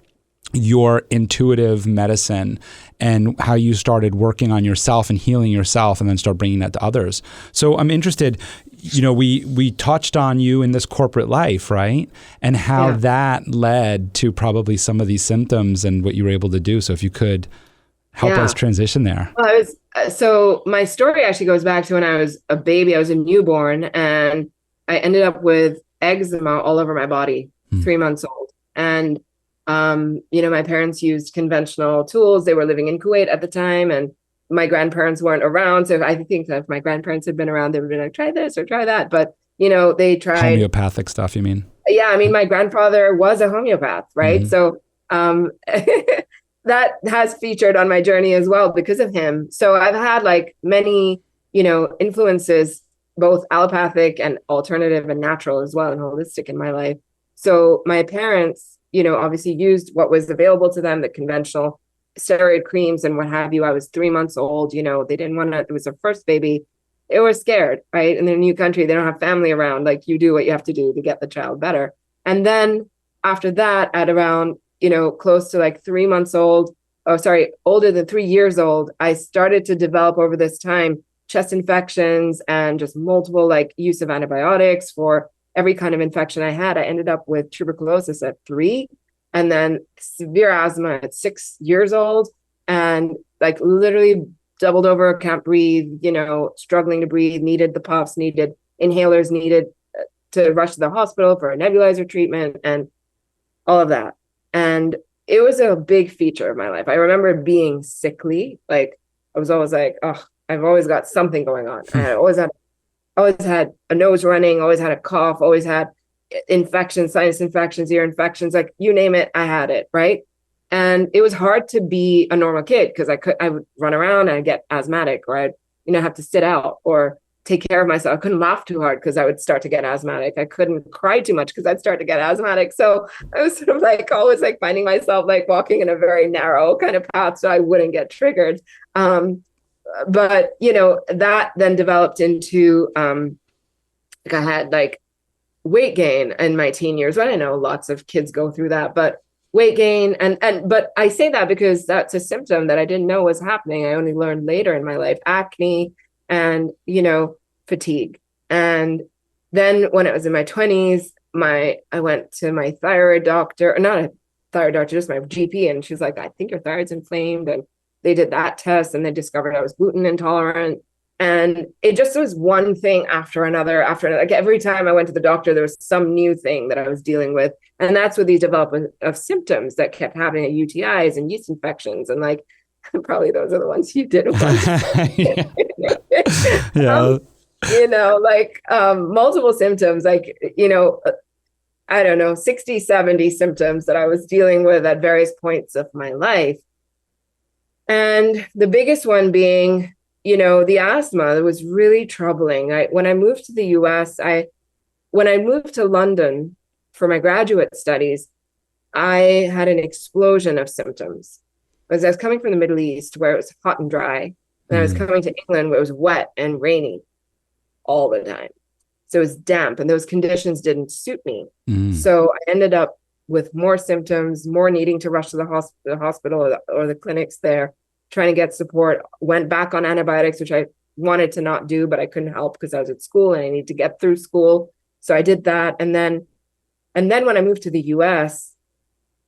your intuitive medicine and how you started working on yourself and healing yourself and then start bringing that to others. So I'm interested, we touched on you in this corporate life, right? And how that led to probably some of these symptoms and what you were able to do. So if you could help us transition there. Well, so my story actually goes back to when I was a baby. I was a newborn and I ended up with eczema all over my body, 3 months old. And my parents used conventional tools. They were living in Kuwait at the time, and my grandparents weren't around. So I think that if my grandparents had been around, they would have been like, try this or try that. But, they tried homeopathic stuff, you mean? Yeah. I mean, my grandfather was a homeopath, right? Mm-hmm. So, that has featured on my journey as well because of him. So I've had like many, influences, both allopathic and alternative and natural as well, and holistic in my life. So my parents, obviously used what was available to them, the conventional steroid creams and what have you. I was 3 months old, they didn't want to, it was their first baby. They were scared, right? In their new country, they don't have family around. Like, you do what you have to do to get the child better. And then after that, at around, close to like 3 months old, older than 3 years old, I started to develop over this time chest infections and just multiple like use of antibiotics for every kind of infection I had. I ended up with tuberculosis at 3 and then severe asthma at 6 years old, and like literally doubled over, can't breathe, struggling to breathe, needed the puffs, needed inhalers, needed to rush to the hospital for a nebulizer treatment and all of that. And it was a big feature of my life. I remember being sickly. Like, I was always like, oh, I've always got something going on. I always had a nose running, always had a cough, always had infections, sinus infections, ear infections, like you name it, I had it, right? And it was hard to be a normal kid because I would run around and I'd get asthmatic, or I'd, have to sit out or take care of myself. I couldn't laugh too hard because I would start to get asthmatic. I couldn't cry too much because I'd start to get asthmatic. So I was sort of like always like finding myself like walking in a very narrow kind of path so I wouldn't get triggered. But, that then developed into, like I had like weight gain in my teen years. Well, I know lots of kids go through that, but weight gain. But I say that because that's a symptom that I didn't know was happening. I only learned later in my life, acne and, fatigue. And then when I was in my 20s, I went to my thyroid doctor, not a thyroid doctor, just my GP. And she's like, I think your thyroid's inflamed. And they did that test and they discovered I was gluten intolerant. And it just was one thing after another. Like every time I went to the doctor, there was some new thing that I was dealing with. And that's what these development of symptoms that kept happening, UTIs and yeast infections. And like, probably those are the ones you did. Multiple symptoms, like, I don't know, 60, 70 symptoms that I was dealing with at various points of my life. And the biggest one being, the asthma. That was really troubling. When I moved to the US, when I moved to London for my graduate studies, I had an explosion of symptoms. Because I was coming from the Middle East where it was hot and dry. And I was coming to England where it was wet and rainy all the time. So it was damp and those conditions didn't suit me. So I ended up with more symptoms, more needing to rush to the hospital or the clinics there, trying to get support. Went back on antibiotics, which I wanted to not do, but I couldn't help because I was at school and I needed to get through school. So I did that. And then when I moved to the US,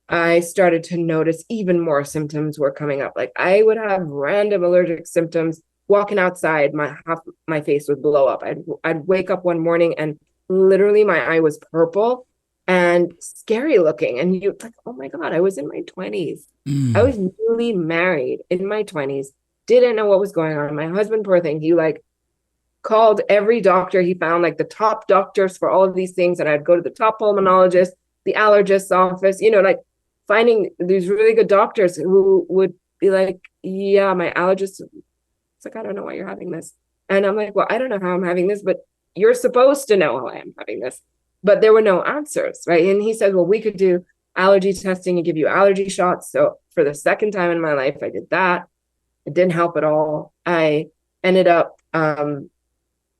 I started to notice even more symptoms were coming up. Like I would have random allergic symptoms. Walking outside, half my face would blow up. I'd wake up one morning and literally my eye was purple and scary looking. And you're like, oh my God, I was in my 20s. I was newly married in my 20s, didn't know what was going on. My husband, poor thing, he like called every doctor he found, like the top doctors for all of these things. And I'd go to the top pulmonologist, the allergist's office, like finding these really good doctors who would be like, yeah, my allergist, it's like, I don't know why you're having this. And I'm like, well, I don't know how I'm having this, but you're supposed to know how I am having this. But there were no answers, right? And he said, well, we could do allergy testing and give you allergy shots. So for the second time in my life, I did that. It didn't help at all. I ended up, I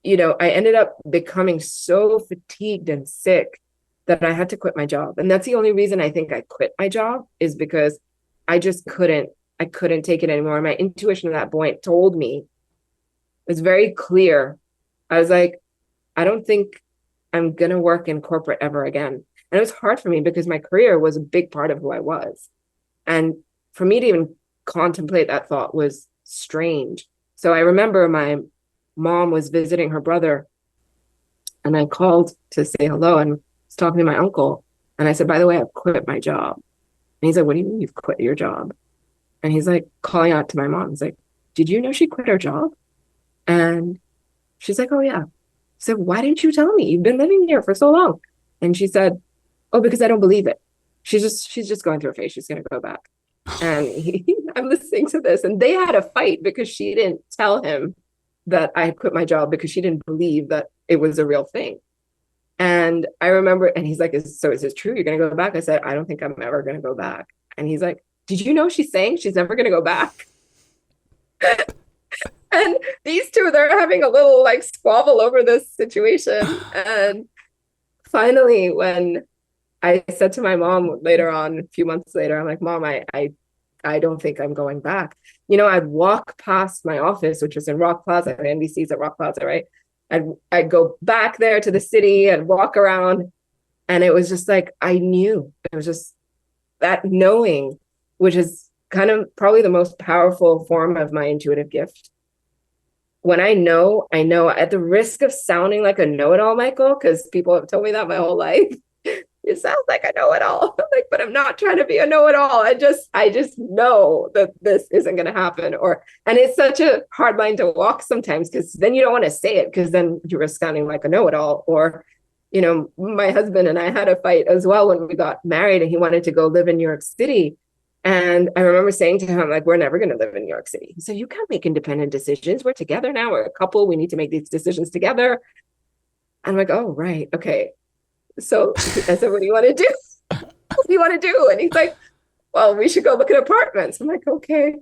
ended up becoming so fatigued and sick that I had to quit my job. And that's the only reason I think I quit my job, is because I just I couldn't take it anymore. My intuition at that point told me, it was very clear. I was like, I don't think I'm going to work in corporate ever again. And it was hard for me because my career was a big part of who I was. And for me to even contemplate that thought was strange. So I remember my mom was visiting her brother, and I called to say hello and was talking to my uncle. And I said, by the way, I've quit my job. And he's like, what do you mean you've quit your job? And he's like calling out to my mom. He's like, did you know she quit her job? And she's like, oh yeah. I said, why didn't you tell me? You've been living here for so long. And she said, oh, because I don't believe it. She's just going through a phase. She's going to go back. And I'm listening to this, and they had a fight because she didn't tell him that I had quit my job, because she didn't believe that it was a real thing. And I remember, and he's like, is this true? You're going to go back? I said, I don't think I'm ever going to go back. And he's like, did you know she's saying she's never going to go back? And these two, they're having a little like squabble over this situation. And finally, when I said to my mom later on, a few months later, I'm like, Mom, I don't think I'm going back. I'd walk past my office, which was in Rock Plaza, and NBC's at Rock Plaza, right? I'd go back there to the city and walk around. And it was just like, I knew. It was just that knowing, which is kind of probably the most powerful form of my intuitive gift. When I know, at the risk of sounding like a know-it-all, Michael, because people have told me that my whole life. It sounds like I know it all, but I'm not trying to be a know-it-all. I just know that this isn't going to happen. And it's such a hard line to walk sometimes, because then you don't want to say it, because then you risk sounding like a know-it-all. Or, my husband and I had a fight as well when we got married, and he wanted to go live in New York City. And I remember saying to him, like, we're never going to live in New York City. He said, you can't make independent decisions. We're together now. We're a couple. We need to make these decisions together. I'm like, oh, right. Okay. So I said, what do you want to do? What do you want to do? And he's like, well, we should go look at apartments. I'm like, okay.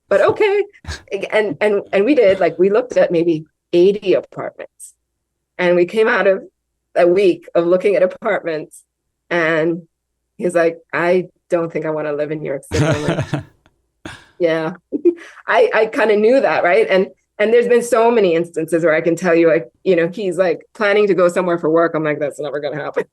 But okay. And we did, like, we looked at maybe 80 apartments. And we came out of a week of looking at apartments. And he's like, I don't think I want to live in New York City. I'm like, yeah, I kind of knew that, right? And there's been so many instances where I can tell you, like, he's like planning to go somewhere for work. I'm like, that's never going to happen.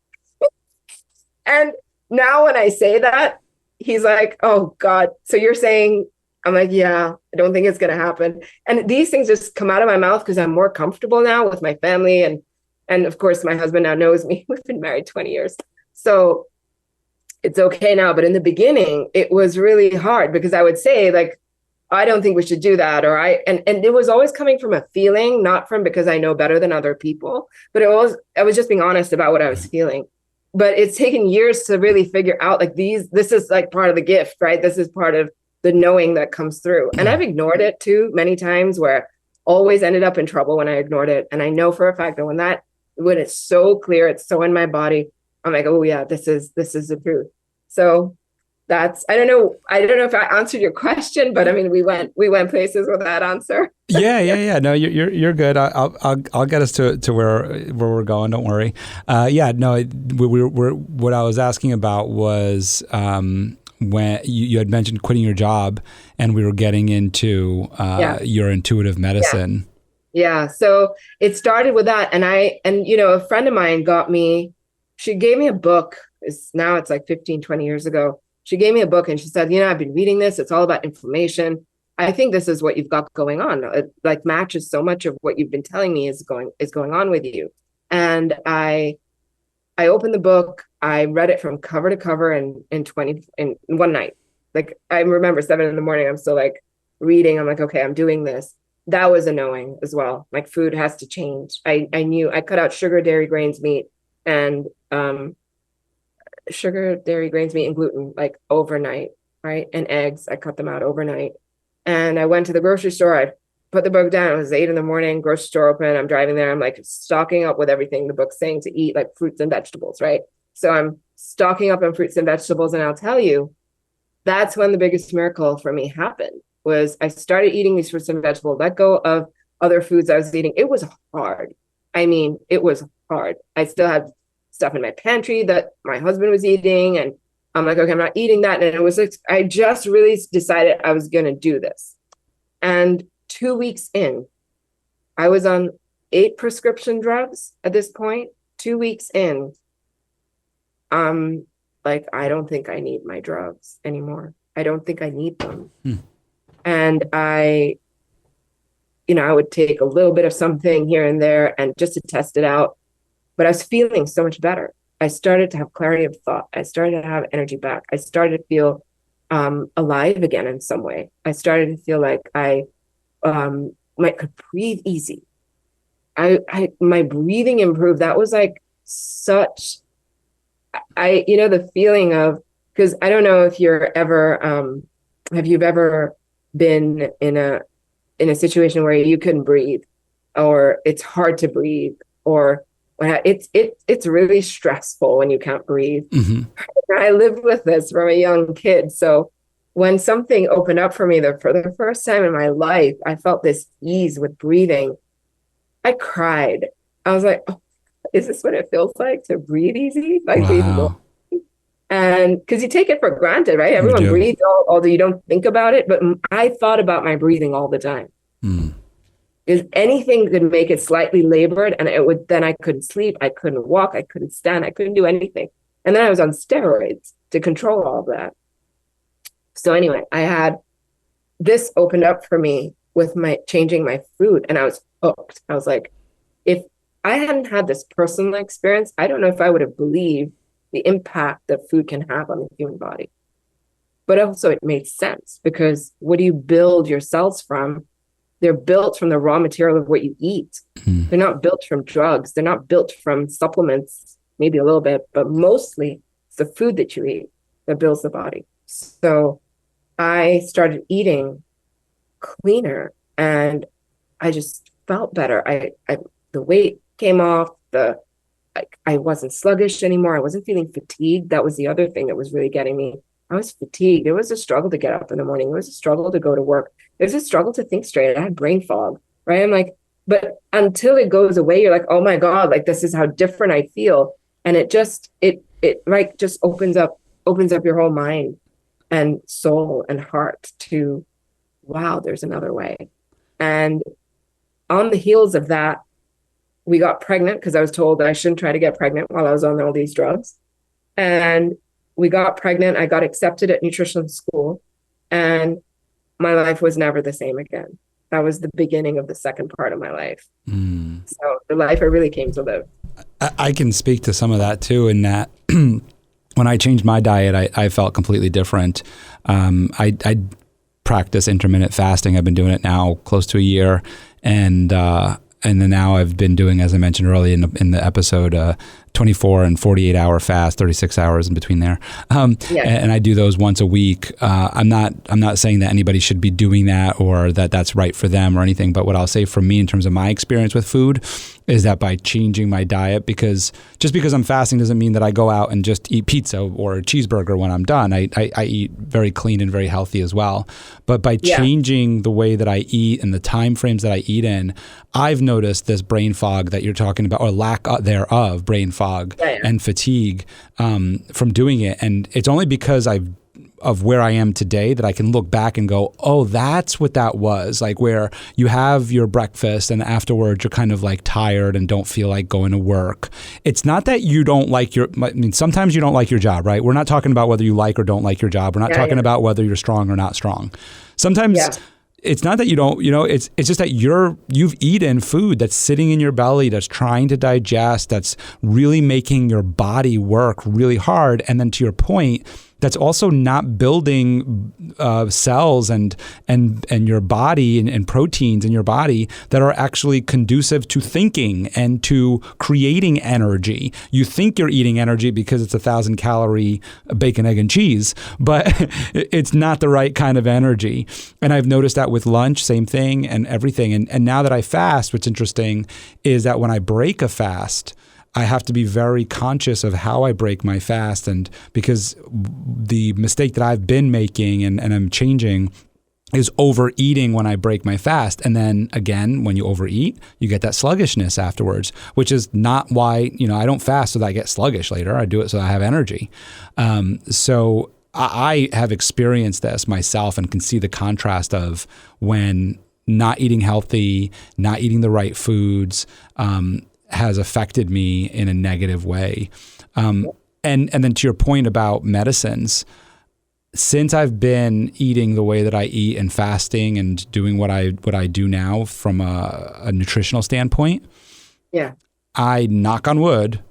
And now when I say that, he's like, oh God, so you're saying, I'm like, yeah, I don't think it's going to happen. And these things just come out of my mouth because I'm more comfortable now with my family. And of course, my husband now knows me. We've been married 20 years. So it's okay now. But in the beginning, it was really hard, because I would say, like, I don't think we should do that. And it was always coming from a feeling, not from because I know better than other people, but I was just being honest about what I was feeling. But it's taken years to really figure out, like, this is like part of the gift, right? This is part of the knowing that comes through. And I've ignored it too many times, where always ended up in trouble when I ignored it. And I know for a fact that when it's so clear, it's so in my body, I'm like, oh yeah, this is the truth. So I don't know if I answered your question, but I mean, we went places with that answer. Yeah. No, you're good. I'll get us to where we're going. Don't worry. What I was asking about was when you had mentioned quitting your job, and we were getting into your intuitive medicine. Yeah. So it started with that, and a friend of mine she gave me a book. It's like 15, 20 years ago. She gave me a book, and she said, I've been reading this. It's all about inflammation. I think this is what you've got going on. It like matches so much of what you've been telling me is going on with you. And I opened the book. I read it from cover to cover in one night. Like, I remember 7 a.m. I'm still like reading. I'm like, okay, I'm doing this. That was a knowing as well. Like, food has to change. I knew I cut out sugar, dairy, grains, meat, and sugar, dairy, grains, meat, and gluten like overnight, right? And eggs, I cut them out overnight. And I went to the grocery store. I put the book down. It was 8 a.m, grocery store open. I'm driving there. I'm like stocking up with everything the book's saying to eat, like fruits and vegetables, right? So I'm stocking up on fruits and vegetables. And I'll tell you, that's when the biggest miracle for me happened, was I started eating these fruits and vegetables, let go of other foods I was eating. It was hard. I mean, it was hard. I still had stuff in my pantry that my husband was eating. And I'm like, okay, I'm not eating that. And it was like, I just really decided I was going to do this. And 2 weeks in, I was on 8 prescription drugs at this point. 2 weeks in, like, I don't think I need my drugs anymore. I don't think I need them. And I would take a little bit of something here and there and just to test it out. But I was feeling so much better. I started to have clarity of thought. I started to have energy back. I started to feel alive again in some way. I started to feel like I could breathe easy. My breathing improved. That was like such, the feeling of, because I don't know if you're ever, have you ever been in a situation where you couldn't breathe, or it's hard to breathe, or it's really stressful when you can't breathe. I lived with this from a young kid. So when something opened up for me for the first time in my life, I felt this ease with breathing. I cried. I was like, oh, is this what it feels like to breathe easy? Like breathe more. And because you take it for granted, right? Everyone breathes, although you don't think about it. But I thought about my breathing all the time. Because anything could make it slightly labored, and then I couldn't sleep, I couldn't walk, I couldn't stand, I couldn't do anything. And then I was on steroids to control all that. So anyway, I had this opened up for me with my changing my food, and I was hooked. I was like, if I hadn't had this personal experience, I don't know if I would have believed the impact that food can have on the human body. But also it made sense, because what do you build your cells from? They're built from the raw material of what you eat. They're not built from drugs. They're not built from supplements, maybe a little bit, but mostly it's the food that you eat that builds the body. So I started eating cleaner, and I just felt better. The weight came off. I wasn't sluggish anymore. I wasn't feeling fatigued. That was the other thing that was really getting me. I was fatigued. It was a struggle to get up in the morning. It was a struggle to go to work. It was a struggle to think straight. I had brain fog, right? I'm like, but until it goes away, you're like, oh my God, like this is how different I feel. And it just opens up your whole mind and soul and heart to, wow, there's another way. And on the heels of that, we got pregnant, because I was told that I shouldn't try to get pregnant while I was on all these drugs. And we got pregnant. I got accepted at nutrition school, and my life was never the same again. That was the beginning of the second part of my life. So the life I really came to live. I can speak to some of that too, in that when I changed my diet, I felt completely different. I practice intermittent fasting. I've been doing it now close to a year. And then now I've been doing, as I mentioned earlier in the episode, 24 and 48 hour fast, 36 hours in between there. And I do those once a week. I'm not saying that anybody should be doing that or that that's right for them or anything. But what I'll say from me in terms of my experience with food is that by changing my diet, because just because I'm fasting doesn't mean that I go out and just eat pizza or a cheeseburger when I'm done. I eat very clean and very healthy as well. But by changing the way that I eat and the time frames that I eat in, I've noticed this brain fog that you're talking about, or lack thereof, brain fog and fatigue from doing it. And it's only because of where I am today that I can look back and go, oh, that's what that was. Like where you have your breakfast and afterwards you're kind of like tired and don't feel like going to work. It's not that you don't like sometimes you don't like your job, right? We're not talking about whether you like or don't like your job. We're not talking about whether you're strong or not strong. Sometimes it's not that you don't, it's just that you've eaten food that's sitting in your belly, that's trying to digest, that's really making your body work really hard. And then to your point, that's also not building cells and your body and proteins in your body that are actually conducive to thinking and to creating energy. You think you're eating energy because it's 1,000-calorie bacon, egg, and cheese, but it's not the right kind of energy. And I've noticed that with lunch, same thing, and everything. And now that I fast, what's interesting is that when I break a fast, I have to be very conscious of how I break my fast. And because the mistake that I've been making and I'm changing is overeating when I break my fast. And then again, when you overeat, you get that sluggishness afterwards, which is not why, I don't fast so that I get sluggish later. I do it so I have energy. So I have experienced this myself and can see the contrast of when not eating healthy, not eating the right foods, has affected me in a negative way. And then to your point about medicines, since I've been eating the way that I eat and fasting and doing what I do now from a nutritional standpoint, yeah, I, knock on wood,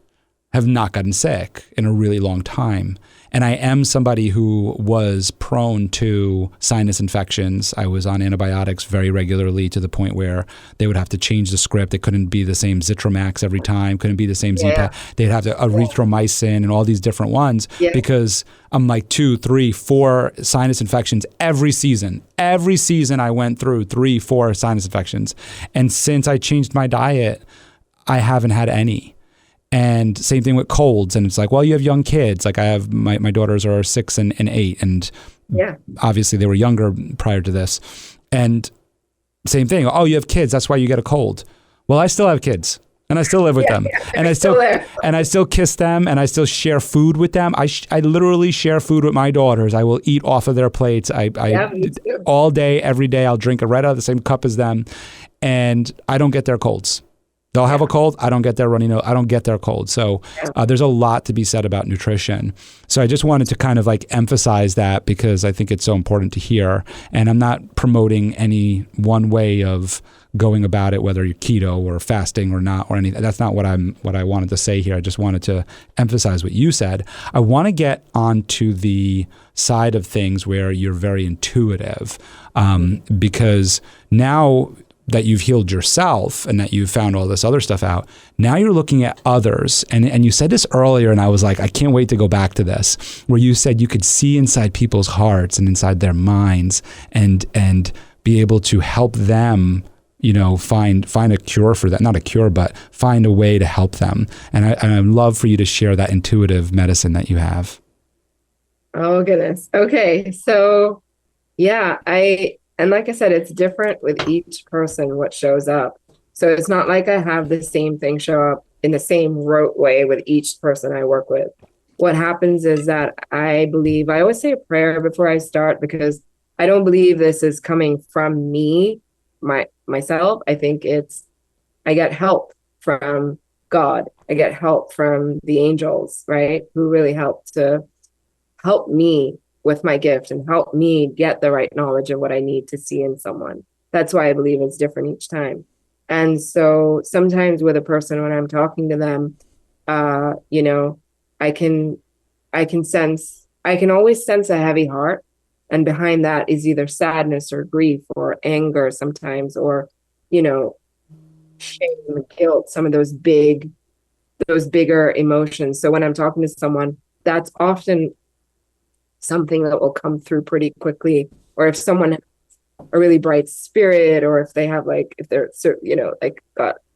have not gotten sick in a really long time. And I am somebody who was prone to sinus infections. I was on antibiotics very regularly to the point where they would have to change the script. It couldn't be the same Zitromax every time, couldn't be the same Z-Pak. They'd have to erythromycin and all these different ones because I'm like 2, 3, 4 sinus infections every season. Every season I went through 3, 4 sinus infections. And since I changed my diet, I haven't had any. And same thing with colds. And it's like, well, you have young kids. Like I have my daughters are 6 and 8. And obviously they were younger prior to this. And same thing. Oh, you have kids. That's why you get a cold. Well, I still have kids and I still live with them and I still kiss them and I still share food with them. I literally share food with my daughters. I will eat off of their plates. I all day, every day, I'll drink right out of the same cup as them. And I don't get their colds. They'll have a cold. I don't get their runny nose. I don't get their cold. So there's a lot to be said about nutrition. So I just wanted to kind of like emphasize that because I think it's so important to hear. And I'm not promoting any one way of going about it, whether you're keto or fasting or not or anything. That's not what I wanted to say here. I just wanted to emphasize what you said. I want to get onto the side of things where you're very intuitive because now that you've healed yourself and that you've found all this other stuff out, now you're looking at others. And you said this earlier, and I was like, I can't wait to go back to this, where you said you could see inside people's hearts and inside their minds and be able to help them, find a cure for that. Not a cure, but find a way to help them. And I'd love for you to share that intuitive medicine that you have. Oh, goodness. Okay. So, and like I said, it's different with each person what shows up. So it's not like I have the same thing show up in the same rote way with each person I work with. What happens is that I always say a prayer before I start because I don't believe this is coming from me, myself. I think I get help from God. I get help from the angels, right? Who really help me with my gift and help me get the right knowledge of what I need to see in someone. That's why I believe it's different each time. And so sometimes with a person, when I'm talking to them, I can always sense a heavy heart. And behind that is either sadness or grief or anger sometimes, or, shame and guilt, some of those bigger emotions. So when I'm talking to someone, that's often something that will come through pretty quickly. Or if someone has a really bright spirit, or if they have if they're,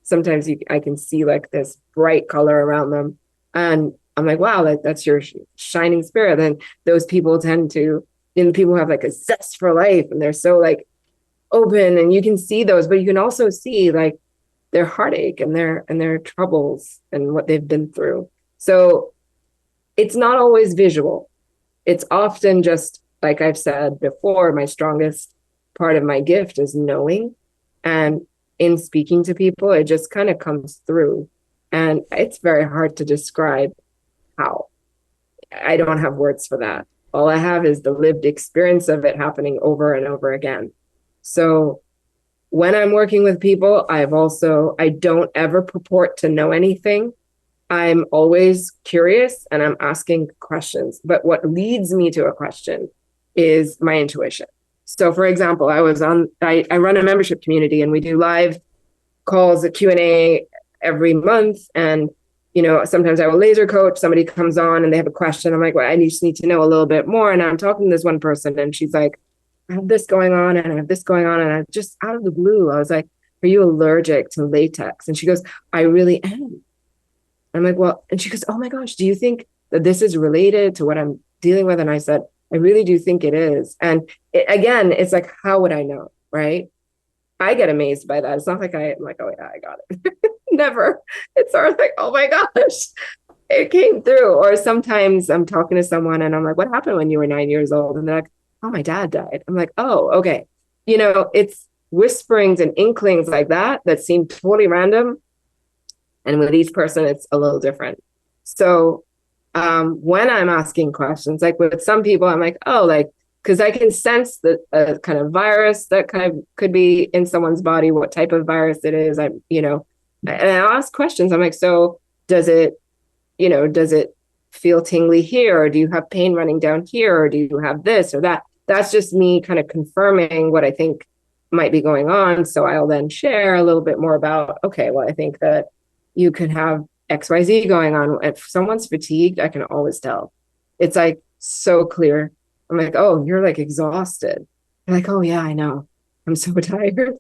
sometimes I can see like this bright color around them. And I'm like, wow, that's your shining spirit. And those people tend to, people have like a zest for life and they're so like open, and you can see those, but you can also see like their heartache and their troubles and what they've been through. So it's not always visual. It's often just, like I've said before, my strongest part of my gift is knowing. And in speaking to people, it just kind of comes through. And it's very hard to describe how. I don't have words for that. All I have is the lived experience of it happening over and over again. So when I'm working with people, I don't ever purport to know anything. I'm always curious and I'm asking questions. But what leads me to a question is my intuition. So for example, I run a membership community and we do live calls, a Q&A every month. And, sometimes I will laser coach, somebody comes on and they have a question. I'm like, well, I just need to know a little bit more. And I'm talking to this one person and she's like, I have this going on and I have this going on. And I just out of the blue, I was like, are you allergic to latex? And she goes, I really am. I'm like, well, and she goes, oh my gosh, do you think that this is related to what I'm dealing with? And I said, I really do think it is. And again, it's like, how would I know? Right. I get amazed by that. It's not like I'm like, oh yeah, I got it. Never. It's sort of like, oh my gosh, it came through. Or sometimes I'm talking to someone and I'm like, what happened when you were 9 years old? And they're like, oh, my dad died. I'm like, oh, okay. It's whisperings and inklings like that seem totally random. And with each person, it's a little different. So when I'm asking questions, like with some people, I'm like, oh, like, because I can sense the kind of virus that kind of could be in someone's body, what type of virus it is. And I'll ask questions. I'm like, so does it feel tingly here? Or do you have pain running down here? Or do you have this or that? That's just me kind of confirming what I think might be going on. So I'll then share a little bit more about, okay, well, I think that you could have XYZ going on. If someone's fatigued, I can always tell. It's like so clear. I'm like, oh, you're like exhausted. I'm like, oh yeah, I know. I'm so tired.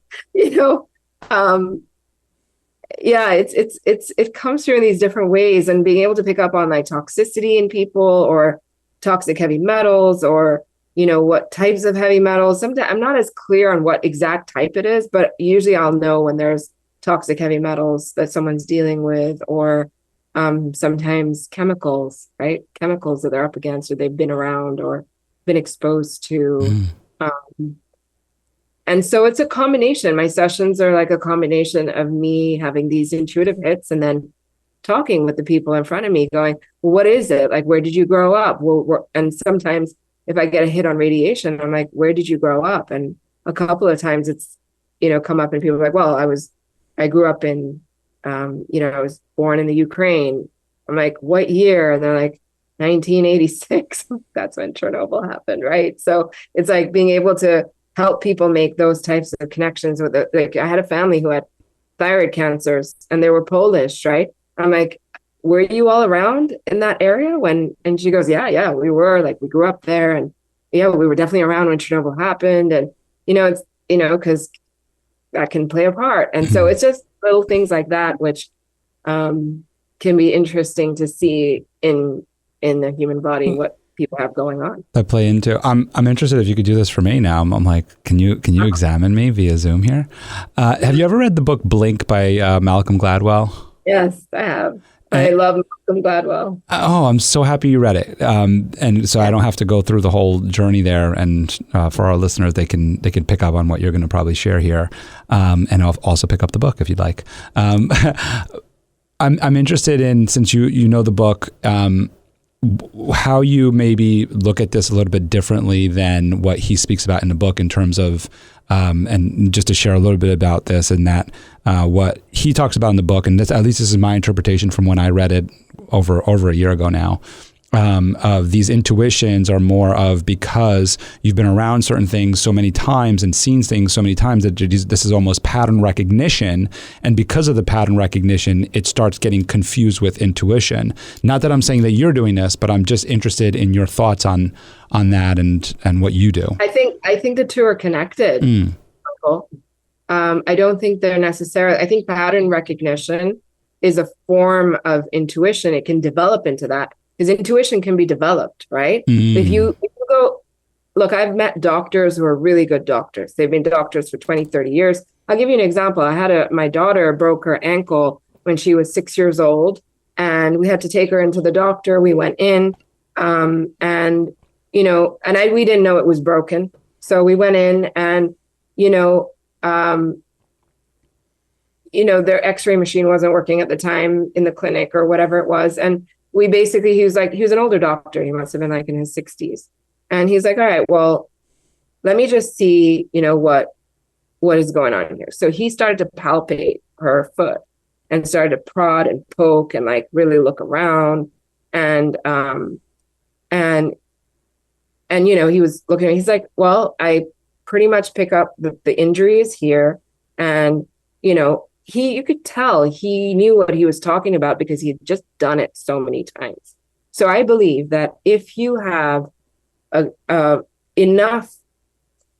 Yeah, it comes through in these different ways, and being able to pick up on like toxicity in people or toxic heavy metals or what types of heavy metals. Sometimes I'm not as clear on what exact type it is, but usually I'll know when there's toxic heavy metals that someone's dealing with, or sometimes chemicals, right? Chemicals that they're up against or they've been around or been exposed to. And so it's a combination. My sessions are like a combination of me having these intuitive hits and then talking with the people in front of me going, well, what is it? Like, where did you grow up? Well, and sometimes if I get a hit on radiation, I'm like, where did you grow up? And a couple of times it's, come up and people are like, well, I grew up in, I was born in the Ukraine. I'm like, what year? And they're like, 1986. That's when Chernobyl happened, right? So it's like being able to help people make those types of connections with it. Like I had a family who had thyroid cancers and they were Polish, right? I'm like, were you all around in that area and she goes, yeah, we were, like, we grew up there, and yeah, we were definitely around when Chernobyl happened. And, it's, because that can play a part. And so it's just little things like that, which can be interesting to see in the human body, what people have going on. That play into. I'm interested if you could do this for me now. I'm like, can you examine me via Zoom here? Have you ever read the book Blink by Malcolm Gladwell? Yes, I have. I love Malcolm Gladwell. Oh, I'm so happy you read it. And so I don't have to go through the whole journey there. And for our listeners, they can pick up on what you're going to probably share here. And I'll also pick up the book if you'd like. I'm interested in, since you know the book, how you maybe look at this a little bit differently than what he speaks about in the book in terms of, and just to share a little bit about this and that, what he talks about in the book, and this, at least this is my interpretation from when I read it over a year ago now, of these intuitions are more of because you've been around certain things so many times and seen things so many times that this is almost pattern recognition. And because of the pattern recognition, it starts getting confused with intuition. Not that I'm saying that you're doing this, but I'm just interested in your thoughts on that and what you do. I think the two are connected. I don't think they're necessarily, I think pattern recognition is a form of intuition. It can develop into that. Because intuition can be developed, right? If you go, look, I've met doctors who are really good doctors. They've been doctors for 20, 30 years. I'll give you an example. I had my daughter broke her ankle when she was 6 years old, and we had to take her into the doctor. We went in, and we didn't know it was broken. So we went in, and, their x-ray machine wasn't working at the time in the clinic or whatever it was. And he was an older doctor. He must have been like in his 60s. And he's like, all right, well, let me just see, what is going on here. So he started to palpate her foot. and started to prod and poke and like really look around. And you know, he was looking, he's like, well, I pretty much pick up the injuries here. And, you know, you could tell he knew what he was talking about because he had just done it so many times. So I believe that if you have enough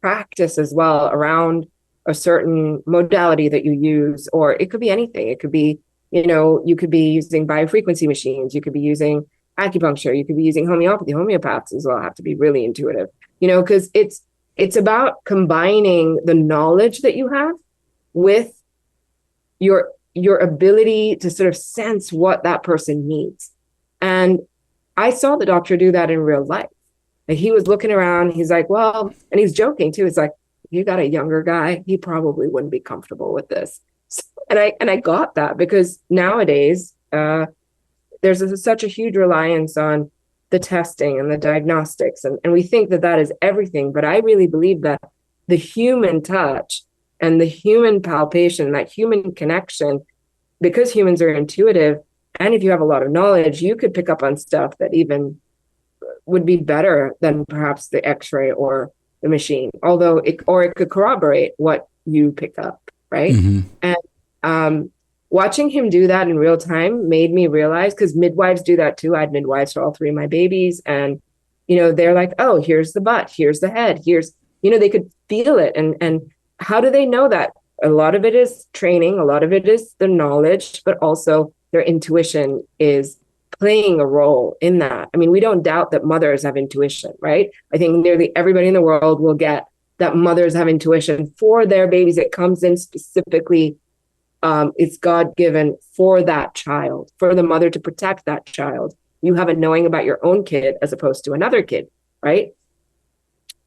practice as well around a certain modality that you use, or it could be anything. It could be, you know, you could be using biofrequency machines. You could be using acupuncture. You could be using homeopathy. Homeopaths as well have to be really intuitive, you know, because it's about combining the knowledge that you have with your ability to sort of sense what that person needs. And I saw the doctor do that in real life. And he was looking around, he's like, well, and he's joking too. It's like, if you got a younger guy, he probably wouldn't be comfortable with this. So, and I got that because nowadays there's such a huge reliance on the testing and the diagnostics. And we think that is everything. But I really believe that the human touch and the human palpation, that human connection, because humans are intuitive, and if you have a lot of knowledge, you could pick up on stuff that even would be better than perhaps the x-ray or the machine, although it could corroborate what you pick up, right? Mm-hmm. And watching him do that in real time made me realize, because midwives do that too. I had midwives for all three of my babies, and you know, they're like, oh, here's the butt, here's the head, here's, you know, they could feel it. And how do they know that? A lot of it is training, a lot of it is the knowledge, but also their intuition is playing a role in that. I mean, we don't doubt that mothers have intuition, right? I think nearly everybody in the world will get that mothers have intuition for their babies. It comes in specifically, it's God-given for that child, for the mother to protect that child. You have a knowing about your own kid as opposed to another kid, right?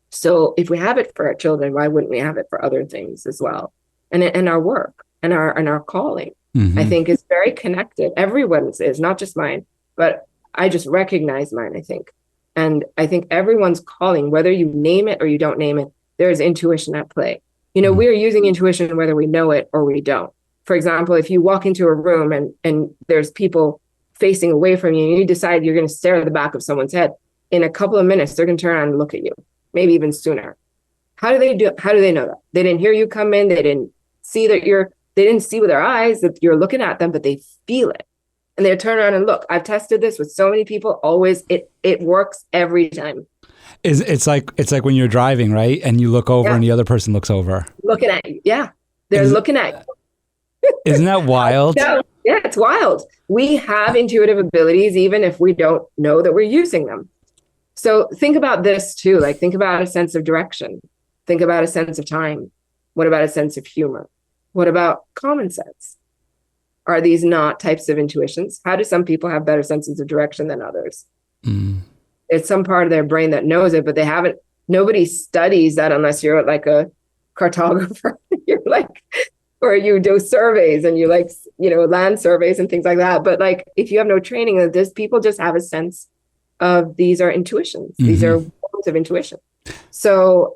So if we have it for our children, why wouldn't we have it for other things as well? And our work and our calling, mm-hmm. I think, is very connected. Everyone's is, not just mine, but I just recognize mine, I think. And I think everyone's calling, whether you name it or you don't name it, there is intuition at play. You know, mm-hmm. we're using intuition whether we know it or we don't. For example, if you walk into a room and there's people facing away from you and you decide you're going to stare at the back of someone's head, in a couple of minutes, they're going to turn around and look at you, maybe even sooner. How do they know that? They didn't hear you come in. They didn't see that they didn't see with their eyes that you're looking at them, but they feel it. And they turn around and look. I've tested this with so many people. Always, it works every time. It's like when you're driving, right? And you look over and the other person looks over. Looking at you. Yeah. They're looking at you. Isn't that wild? Yeah, it's wild. We have intuitive abilities, even if we don't know that we're using them. So think about this too. Like, think about a sense of direction. Think about a sense of time. What about a sense of humor? What about common sense? Are these not types of intuitions? How do some people have better senses of direction than others? Mm. It's some part of their brain that knows it, but they haven't. Nobody studies that unless you're like a cartographer. You're like, or you do surveys and you like, you know, land surveys and things like that. But like, if you have no training of this, people just have a sense of these are intuitions. Mm-hmm. These are forms of intuition. So,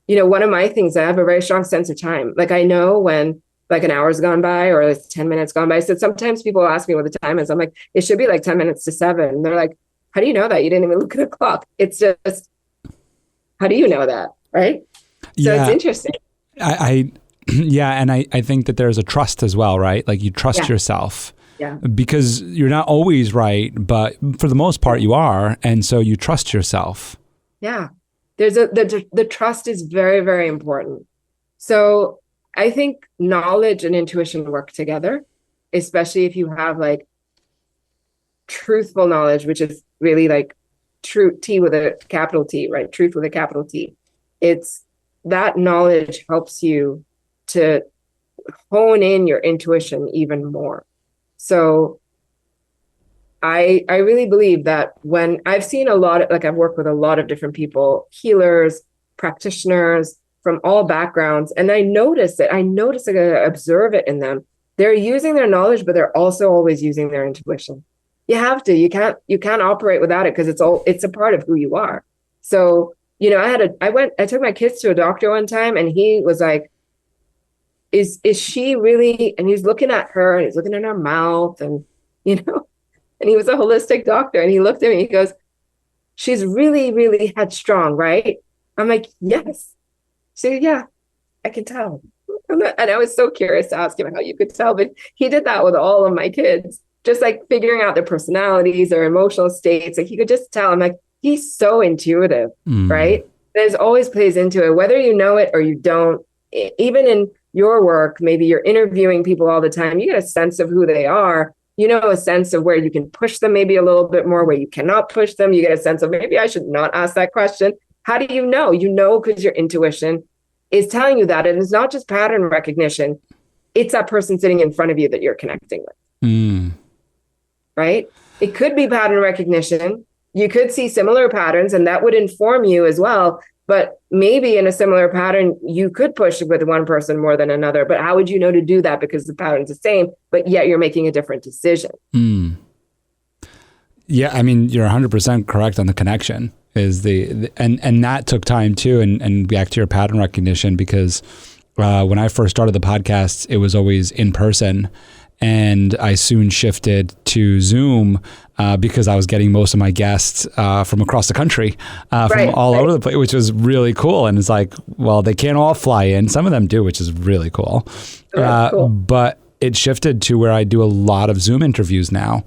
you know, one of my things, I have a very strong sense of time. Like, I know when like an hour's gone by or it's 10 minutes gone by. So sometimes people ask me what the time is. I'm like, it should be like 10 minutes to 7. And they're like, how do you know that? You didn't even look at the clock. It's just, how do you know that? Right. So it's interesting. And I think that there's a trust as well, right? Like, you trust yourself. Yeah. Because you're not always right, but for the most part you are. And so you trust yourself. Yeah. The trust is very, very important. So I think knowledge and intuition work together, especially if you have like truthful knowledge, which is really like true T with a capital T, right? Truth with a capital T. It's that knowledge helps you to hone in your intuition even more. So I really believe that when I've seen a lot of, like, I've worked with a lot of different people, healers, practitioners from all backgrounds. And I notice it. I observe it in them. They're using their knowledge, but they're also always using their intuition. You have to, you can't operate without it, because it's a part of who you are. So, you know, I took my kids to a doctor one time and he was like, is she really, and he's looking at her and he's looking in her mouth and, and he was a holistic doctor and he looked at me, he goes, she's really, really headstrong, right? I'm like, yes. So yeah, I can tell. And I was so curious to ask him how you could tell, but he did that with all of my kids, just like figuring out their personalities, their emotional states. Like he could just tell. I'm like, he's so intuitive, right? There's always plays into it, whether you know it or you don't. Even in your work, maybe you're interviewing people all the time. You get a sense of who they are. A sense of where you can push them maybe a little bit more, where you cannot push them. You get a sense of maybe I should not ask that question. How do you know? You know, because your intuition is telling you that. And it's not just pattern recognition. It's that person sitting in front of you that you're connecting with. Right? It could be pattern recognition. You could see similar patterns and that would inform you as well. But maybe in a similar pattern, you could push with one person more than another. But how would you know to do that? Because the pattern's the same, but yet you're making a different decision. Yeah, I mean, you're 100% correct on the connection. And that took time too. And back to your pattern recognition, because when I first started the podcast, it was always in person. And I soon shifted to Zoom because I was getting most of my guests from across the country, from all over the place, which was really cool. And it's like, well, they can't all fly in. Some of them do, which is really cool. Cool. But it shifted to where I do a lot of Zoom interviews now.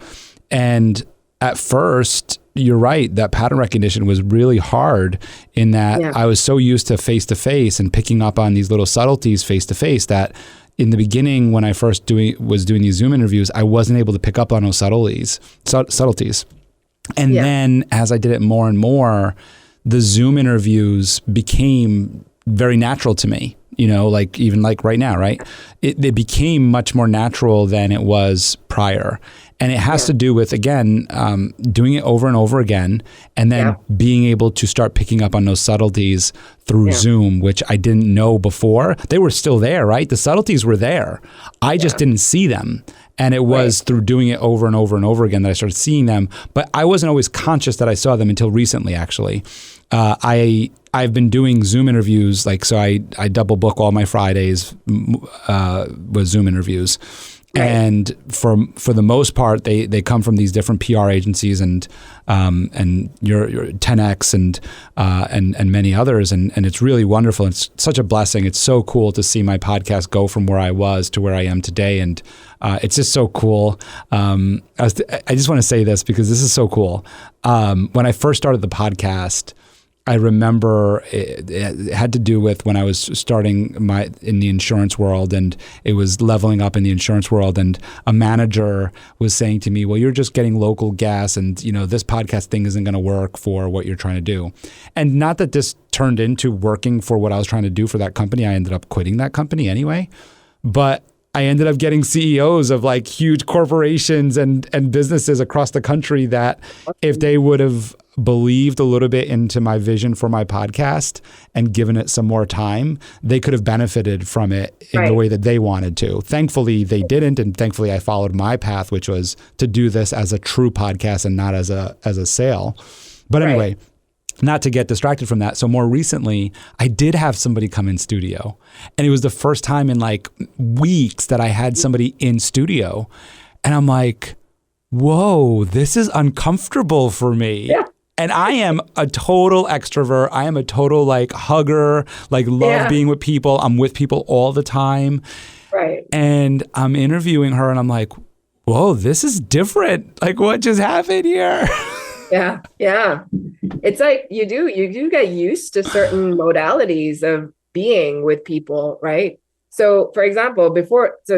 And at first, you're right, that pattern recognition was really hard in that I was so used to face-to-face and picking up on these little subtleties face-to-face that in the beginning, when I first was doing these Zoom interviews, I wasn't able to pick up on those subtleties. And then as I did it more and more, the Zoom interviews became very natural to me, like even like right now, right? It became much more natural than it was prior. And it has to do with, again, doing it over and over again, and then being able to start picking up on those subtleties through Zoom, which I didn't know before. They were still there, right? The subtleties were there. I just didn't see them. And it was through doing it over and over and over again that I started seeing them. But I wasn't always conscious that I saw them until recently, actually. I've been doing Zoom interviews, so I double book all my Fridays with Zoom interviews. Right. And for the most part, they come from these different PR agencies and your 10X and many others, and it's really wonderful. It's such a blessing. It's so cool to see my podcast go from where I was to where I am today, and it's just so cool. I just want to say this because this is so cool. When I first started the podcast, I remember it had to do with when I was starting in the insurance world, and it was leveling up in the insurance world. And a manager was saying to me, well, you're just getting local gas, and this podcast thing isn't going to work for what you're trying to do. And not that this turned into working for what I was trying to do for that company. I ended up quitting that company anyway. But I ended up getting CEOs of huge corporations and businesses across the country that if they would have believed a little bit into my vision for my podcast and given it some more time, they could have benefited from it in the way that they wanted to. Thankfully, they didn't. And thankfully, I followed my path, which was to do this as a true podcast and not as a sale. But anyway, not to get distracted from that. So more recently, I did have somebody come in studio, and it was the first time in weeks that I had somebody in studio. And I'm like, whoa, this is uncomfortable for me. Yeah. And I am a total extrovert. I am a total hugger, love being with people. I'm with people all the time. Right. And I'm interviewing her and I'm like, whoa, this is different. What just happened here? Yeah. Yeah. It's you do get used to certain modalities of being with people, right? So for example,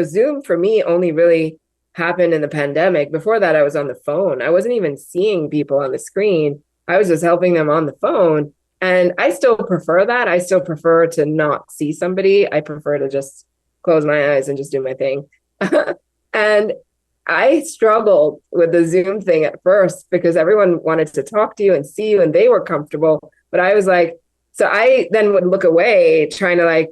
Zoom for me only really happened in the pandemic. Before that, I was on the phone. I wasn't even seeing people on the screen. I was just helping them on the phone. And I still prefer that. I still prefer to not see somebody. I prefer to just close my eyes and just do my thing. And I struggled with the Zoom thing at first because everyone wanted to talk to you and see you and they were comfortable. But I was so I then would look away trying to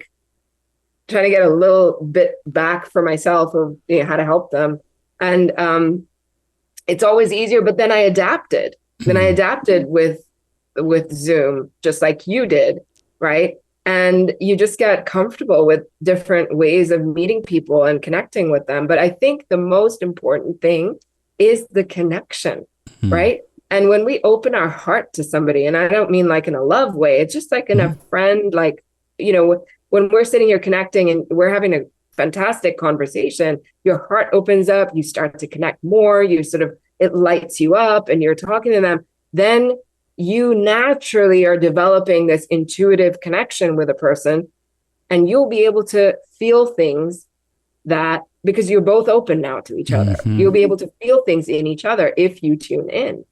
get a little bit back for myself of how to help them. And it's always easier, but then I adapted. Then I adapted with Zoom, just like you did, right? And you just get comfortable with different ways of meeting people and connecting with them. But I think the most important thing is the connection, right? And when we open our heart to somebody, and I don't mean like in a love way, it's just like in a friend, like, you know, when we're sitting here connecting and we're having a fantastic conversation, your heart opens up, you start to connect more, you sort of, it lights you up and you're talking to them, then you naturally are developing this intuitive connection with a person, and you'll be able to feel things that, because you're both open now to each other, you'll be able to feel things in each other if you tune in.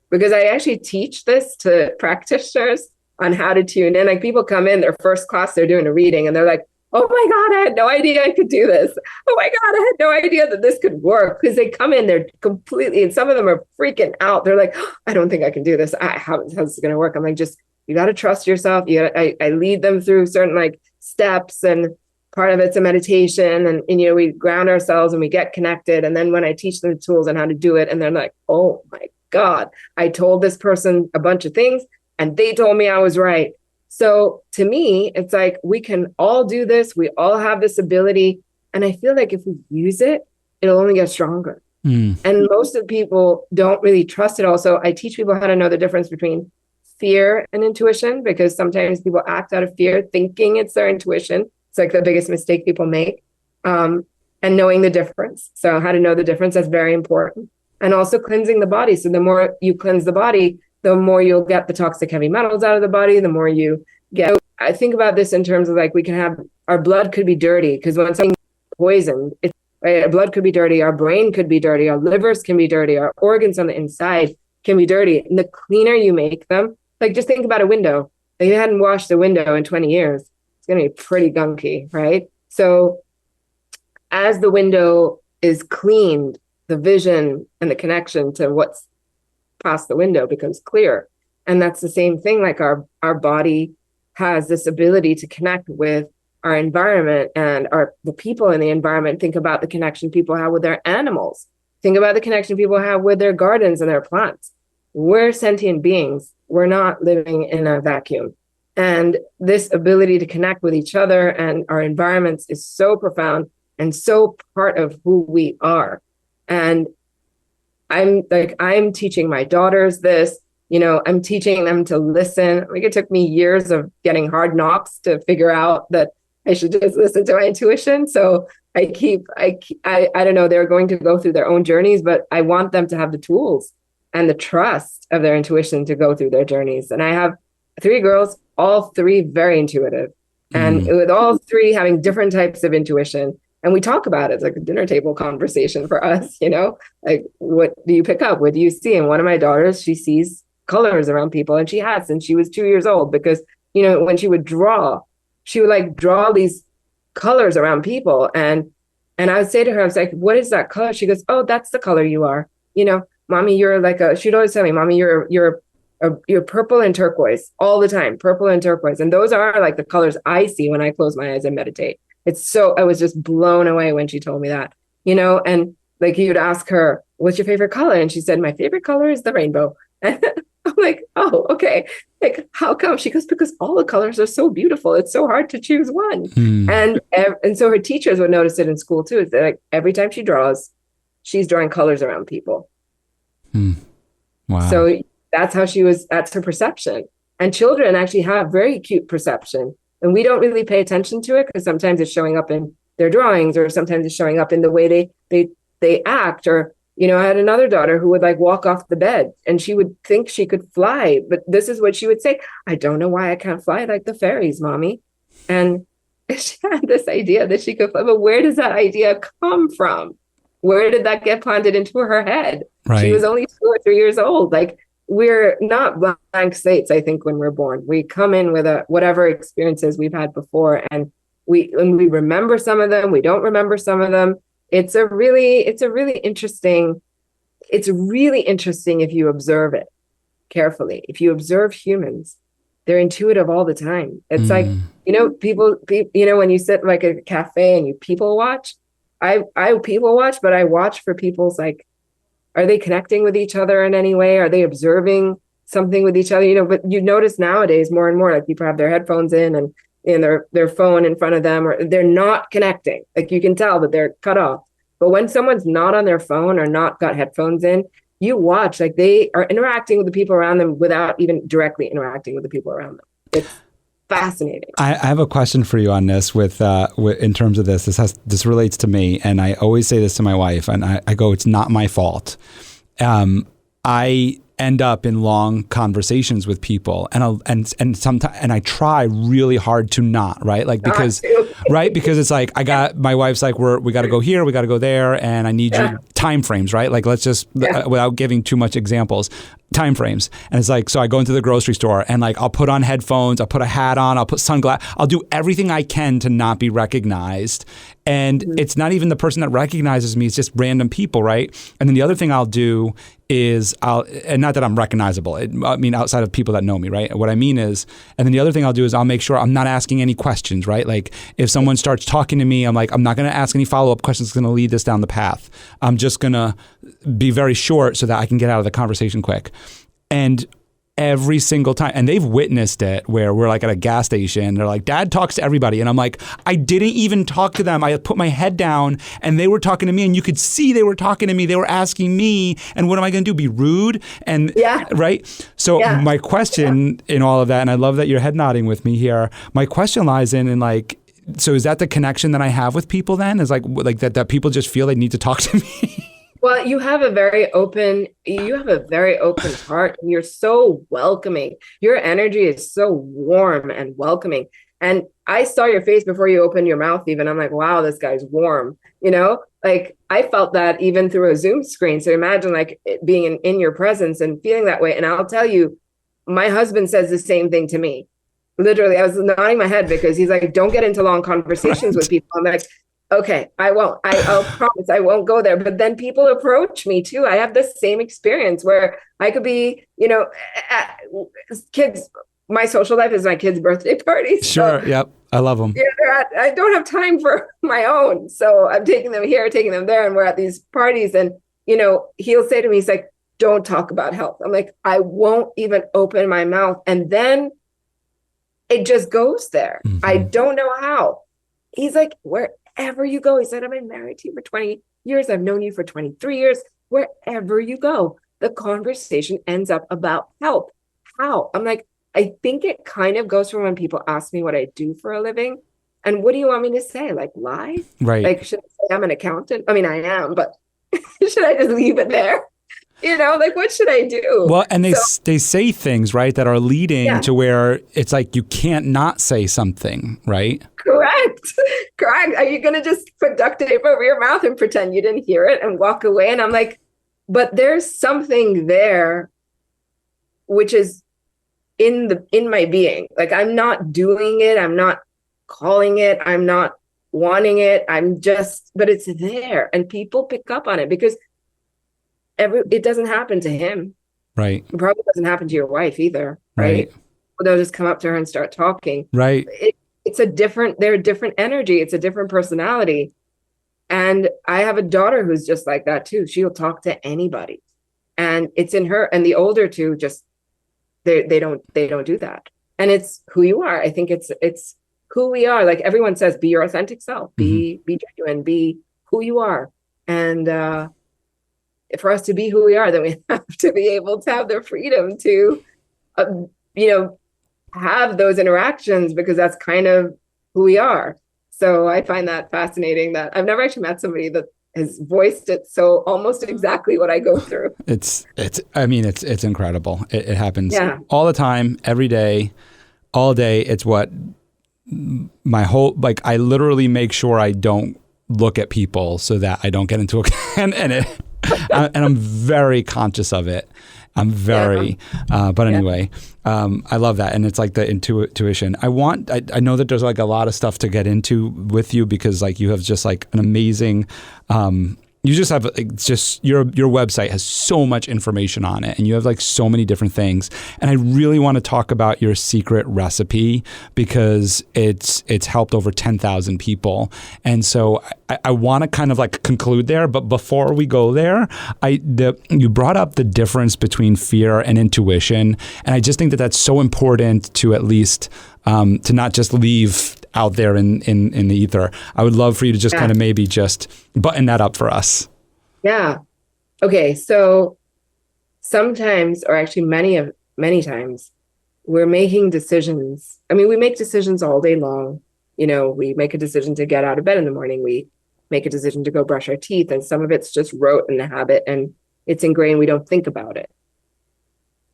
Because I actually teach this to practitioners on how to tune in. Like people come in their first class, they're doing a reading and they're like, oh my God, I had no idea I could do this. Oh my God, I had no idea that this could work. Because they come in, they're completely, and some of them are freaking out. They're like, oh, I don't think I can do this. How's this going to work? I'm like, just, you got to trust yourself. I lead them through certain like steps, and part of it's a meditation, and you know, we ground ourselves and we get connected. And then when I teach them the tools on how to do it, and they're like, oh my God, I told this person a bunch of things and they told me I was right. So to me, it's like, we can all do this. We all have this ability. And I feel like if we use it, it'll only get stronger. And most of the people don't really trust it. Also, I teach people how to know the difference between fear and intuition, because sometimes people act out of fear, thinking it's their intuition. It's like the biggest mistake people make. And knowing the difference. So how to know the difference, that's very important. And also cleansing the body. So the more you cleanse the body, the more you'll get the toxic heavy metals out of the body, the more you get. I think about this in terms of like, we can have, our blood could be dirty, because when something's poisoned, right, our blood could be dirty, our brain could be dirty, our livers can be dirty, our organs on the inside can be dirty. And the cleaner you make them, like just think about a window. If you hadn't washed the window in 20 years, it's going to be pretty gunky, right? So as the window is cleaned, the vision and the connection to what's past the window becomes clear. And that's the same thing. Like our body has this ability to connect with our environment and the people in the environment. Think about the connection people have with their animals. Think about the connection people have with their gardens and their plants. We're sentient beings. We're not living in a vacuum. And this ability to connect with each other and our environments is so profound and so part of who we are. And I'm teaching my daughters this, you know, I'm teaching them to listen. Like it took me years of getting hard knocks to figure out that I should just listen to my intuition. So I don't know, they're going to go through their own journeys, but I want them to have the tools and the trust of their intuition to go through their journeys. And I have 3 girls, all 3 very intuitive, and with all 3 having different types of intuition. And we talk about it. It's like a dinner table conversation for us, you know, like, what do you pick up? What do you see? And one of my daughters, she sees colors around people, and she has since she was 2 years old, because, you know, when she would draw, she would like draw these colors around people. And I would say to her, I was like, what is that color? She goes, oh, that's the color you are. You know, mommy, you're like she'd always tell me, mommy, you're purple and turquoise all the time, purple and turquoise. And those are like the colors I see when I close my eyes and meditate. I was just blown away when she told me that, you know, and like you'd ask her, what's your favorite color? And she said, my favorite color is the rainbow. And I'm like, oh, okay. Like, how come? She goes, because all the colors are so beautiful. It's so hard to choose one. And so her teachers would notice it in school too. It's like every time she draws, she's drawing colors around people. Wow. So that's her perception. And children actually have very acute perception. And we don't really pay attention to it because sometimes it's showing up in their drawings, or sometimes it's showing up in the way they act. Or, you know, I had another daughter who would like walk off the bed and she would think she could fly. But this is what she would say. I don't know why I can't fly like the fairies, mommy. And she had this idea that she could fly. But where does that idea come from? Where did that get planted into her head? Right. She was only 2 or 3 years old. Like, we're not blank slates, I think, when we're born. We come in with whatever experiences we've had before, and we remember some of them, we don't remember some of them. It's really interesting if you observe it carefully. If you observe humans, they're intuitive all the time. It's like, you know, people, you know, when you sit like at a cafe and you people watch, I people watch, but I watch for people's like, are they connecting with each other in any way? Are they observing something with each other, but you notice nowadays more and more, like people have their headphones in and their phone in front of them, or they're not connecting. Like you can tell that they're cut off. But when someone's not on their phone or not got headphones in, you watch, like they are interacting with the people around them without even directly interacting with the people around them. It's fascinating. I have a question for you on this with in terms of this. This relates to me, and I always say this to my wife, and I go, it's not my fault. I end up in long conversations with people, and sometimes, and I try really hard to not, right? Like because it's like my wife's like, we got to go here, we got to go there, and I need you time frames, right? Like let's just without giving too much examples, time frames. And it's like, so I go into the grocery store and like I'll put on headphones, I'll put a hat on, I'll put sunglasses, I'll do everything I can to not be recognized. And it's not even the person that recognizes me, it's just random people, right? And then the other thing I'll do is and not that I'm recognizable, I mean outside of people that know me, right? What I mean is, and then the other thing I'll do is I'll make sure I'm not asking any questions, right? Like if someone starts talking to me, I'm like, I'm not going to ask any follow-up questions that's going to lead us down the path. I'm just going to be very short so that I can get out of the conversation quick. And every single time, and they've witnessed it, where we're like at a gas station, they're like, Dad talks to everybody, and I'm like, I didn't even talk to them. I put my head down and they were talking to me, and you could see they were talking to me, they were asking me, and what am I going to do, be rude? And right? So my question in all of that, and I love that you're head nodding with me here, my question lies in like, so is that the connection that I have with people then? Is like that people just feel they need to talk to me? Well, you have a very open heart, and you're so welcoming. Your energy is so warm and welcoming. And I saw your face before you opened your mouth even. I'm like, wow, this guy's warm. Like I felt that even through a Zoom screen. So imagine like being in your presence and feeling that way. And I'll tell you, my husband says the same thing to me. Literally, I was nodding my head because he's like, don't get into long conversations with people. I'm like, okay, I won't. I'll promise I won't go there. But then people approach me too. I have the same experience where I could be, kids. My social life is my kids' birthday parties. Sure. So, yep. I love them. I don't have time for my own. So I'm taking them here, taking them there. And we're at these parties. And, he'll say to me, he's like, don't talk about health. I'm like, I won't even open my mouth. And then it just goes there. Mm-hmm. I don't know how. He's like, wherever you go, he said, I've been married to you for 20 years. I've known you for 23 years. Wherever you go, the conversation ends up about health. How? I'm like, I think it kind of goes from when people ask me what I do for a living. And what do you want me to say? Like lie? Right. Like, should I say I'm an accountant? I mean, I am, but should I just leave it there? Like what should I do? Well, and they say things, right, that are leading to where it's like you can't not say something, right? Correct. Are you going to just put duct tape over your mouth and pretend you didn't hear it and walk away? And I'm like, but there's something there, which is in my being. Like I'm not doing it. I'm not calling it. I'm not wanting it. But it's there, and people pick up on it because it doesn't happen to him. Right. It probably doesn't happen to your wife either. Right. Well, they'll just come up to her and start talking. Right. They're a different energy. It's a different personality. And I have a daughter who's just like that too. She'll talk to anybody, and it's in her. And the older two just, they don't do that. And it's who you are. I think it's who we are. Like everyone says, be your authentic self, be genuine, be who you are. And, for us to be who we are, then we have to be able to have the freedom to, have those interactions, because that's kind of who we are. So I find that fascinating that I've never actually met somebody that has voiced it so almost exactly what I go through. It's incredible. It happens all the time, every day, all day. It's what my whole, like, I literally make sure I don't look at people so that I don't get into and I'm very conscious of it. I'm very, but anyway, I love that. And it's like the intuition. I know that there's like a lot of stuff to get into with you, because like you have just like an amazing you just have just your website has so much information on it, and you have like so many different things. And I really want to talk about your secret recipe because it's helped over 10,000 people. And so I want to kind of like conclude there. But before we go there, you brought up the difference between fear and intuition, and I just think that that's so important to at least to not just leave out there in the ether. I would love for you to just kind of maybe just button that up for us. Yeah. Okay. So sometimes, or actually many times, we're making decisions. I mean, we make decisions all day long. You know, we make a decision to get out of bed in the morning. We make a decision to go brush our teeth, and some of it's just rote and a habit, and it's ingrained. We don't think about it.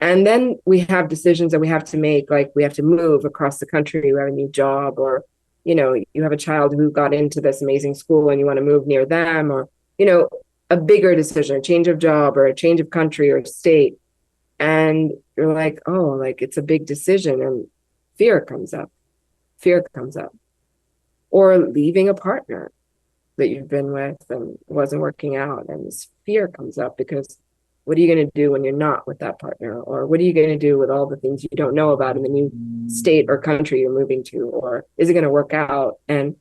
And then we have decisions that we have to make, like we have to move across the country, we have a new job, or, you know, you have a child who got into this amazing school and you want to move near them, or, you know, a bigger decision, a change of job or a change of country or state. And you're like, oh, like it's a big decision, and fear comes up. Fear comes up. Or leaving a partner that you've been with and it wasn't working out, and this fear comes up because what are you going to do when you're not with that partner? Or what are you going to do with all the things you don't know about in the new state or country you're moving to? Or is it going to work out? And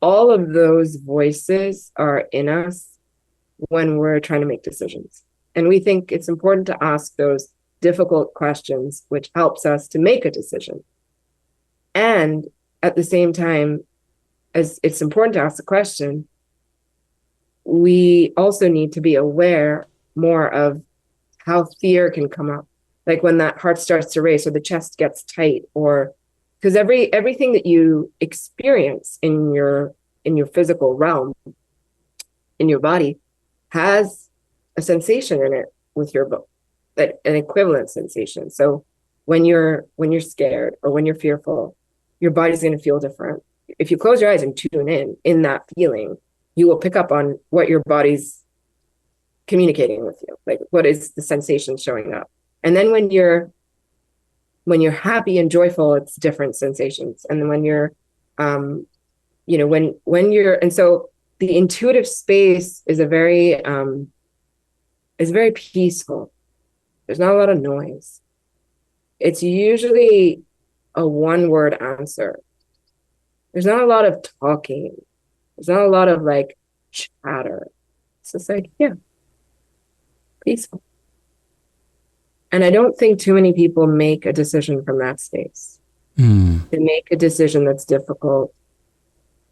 all of those voices are in us when we're trying to make decisions. And we think it's important to ask those difficult questions, which helps us to make a decision. And at the same time, as it's important to ask the question, we also need to be aware more of how fear can come up, like when that heart starts to race or the chest gets tight, or because everything that you experience in your physical realm, in your body, has a sensation in it with your book, that an equivalent sensation. So when you're scared or when you're fearful, your body's going to feel different. If you close your eyes and tune in that feeling, you will pick up on what your body's communicating with you, like what is the sensation showing up. And then when you're happy and joyful, it's different sensations. And then when you're when you're, and so the intuitive space is very peaceful. There's not a lot of noise. It's usually a one-word answer. There's not a lot of talking. There's not a lot of like chatter. It's just like, yeah, peaceful. And I don't think too many people make a decision from that space. They make a decision that's difficult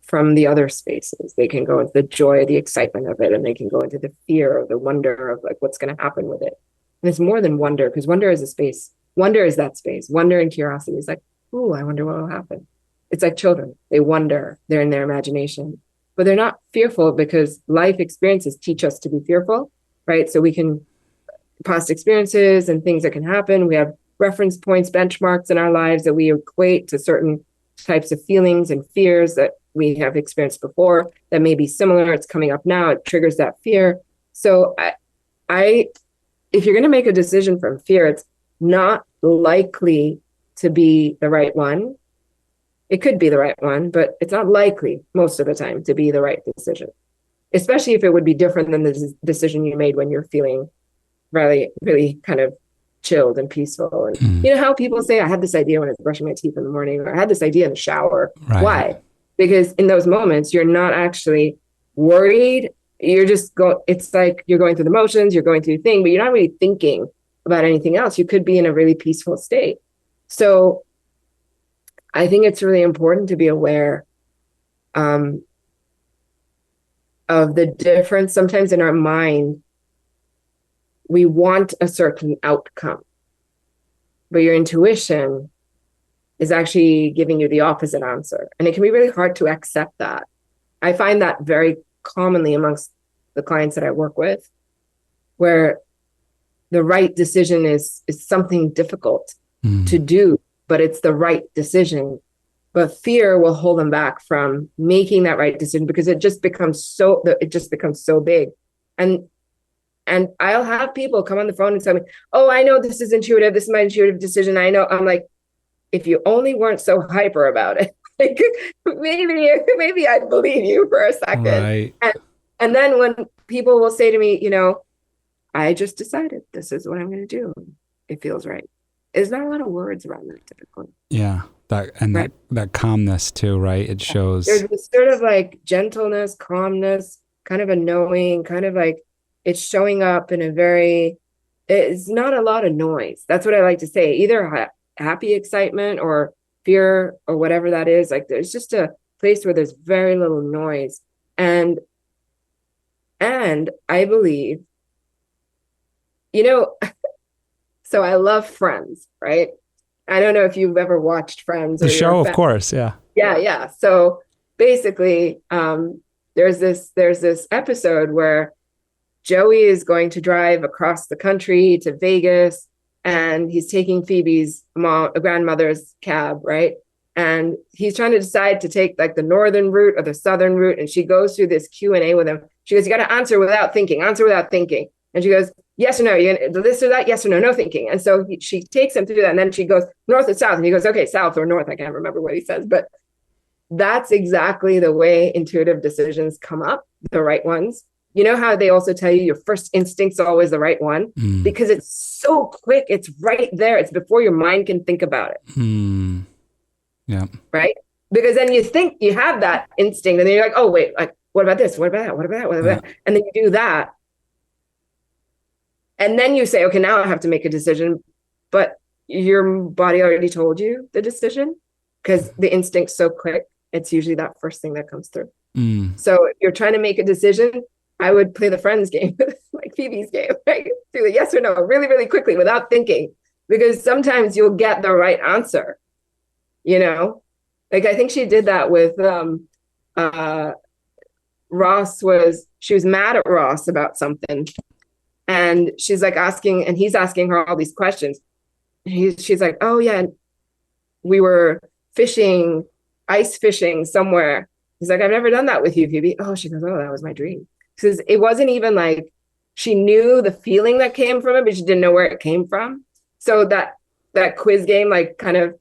from the other spaces. They can go into the joy, the excitement of it, and they can go into the fear or the wonder of like what's going to happen with it. And it's more than wonder, because wonder is a space. Wonder is that space. Wonder and curiosity is like, ooh, I wonder what will happen. It's like children. They wonder. They're in their imagination. But they're not fearful because life experiences teach us to be fearful, right? So we can, past experiences and things that can happen, we have reference points, benchmarks in our lives that we equate to certain types of feelings and fears that we have experienced before that may be similar. It's coming up now. It triggers that fear. So if you're going to make a decision from fear, it's not likely to be the right one. It could be the right one, but it's not likely most of the time to be the right decision, especially if it would be different than the decision you made when you're feeling really, really kind of chilled and peaceful. And you know how people say, I had this idea when I was brushing my teeth in the morning, or I had this idea in the shower. Right. Why? Because in those moments, you're not actually worried. You're just it's like you're going through the motions, you're going through the thing, but you're not really thinking about anything else. You could be in a really peaceful state. So I think it's really important to be aware of the difference. Sometimes in our mind, we want a certain outcome, but your intuition is actually giving you the opposite answer. And it can be really hard to accept that. I find that very commonly amongst the clients that I work with, where the right decision is something difficult to do, but it's the right decision. But fear will hold them back from making that right decision because it just becomes so big. And I'll have people come on the phone and tell me, oh, I know this is intuitive. This is my intuitive decision. I know. I'm like, if you only weren't so hyper about it, like maybe I'd believe you for a second. Right. And then when people will say to me, I just decided this is what I'm going to do. It feels right. There's not a lot of words around that typically. Yeah. That calmness too, right? It shows. There's this sort of like gentleness, calmness, kind of a knowing, kind of like it's showing up in it's not a lot of noise. That's what I like to say. Either happy excitement or fear or whatever that is. Like there's just a place where there's very little noise. And I believe, so I love Friends, right? I don't know if you've ever watched Friends. The show, of course, yeah. Yeah. So basically, there's this episode where Joey is going to drive across the country to Vegas, and he's taking Phoebe's grandmother's cab, right? And he's trying to decide to take like the northern route or the southern route, and she goes through this Q&A with him. She goes, "You got to answer without thinking. And she goes, "Yes or no, you this or that, yes or no, no thinking." And so she takes him through that, and then she goes north or south, and he goes, "Okay, south or north." I can't remember what he says, but that's exactly the way intuitive decisions come up, the right ones. You know how they also tell you your first instinct's always the right one? Because it's so quick, it's right there. It's before your mind can think about it. Yeah. Right? Because then you think you have that instinct, and then you're like, "Oh, wait, like, what about this? What about that? What about that? What about that?" And then you do that. And then you say, "Okay, now I have to make a decision." But your body already told you the decision because the instinct's so quick. It's usually that first thing that comes through. So if you're trying to make a decision, I would play the Friends game, like Phoebe's game, right? Do the yes or no really, really quickly without thinking, because sometimes you'll get the right answer, Like I think she did that with she was mad at Ross about something. And she's like asking, and he's asking her all these questions. She's like, "Oh yeah, we were ice fishing somewhere." He's like, "I've never done that with you, Phoebe." Oh, she goes, "Oh, that was my dream." Because it wasn't even like she knew the feeling that came from it, but she didn't know where it came from. So that quiz game like kind of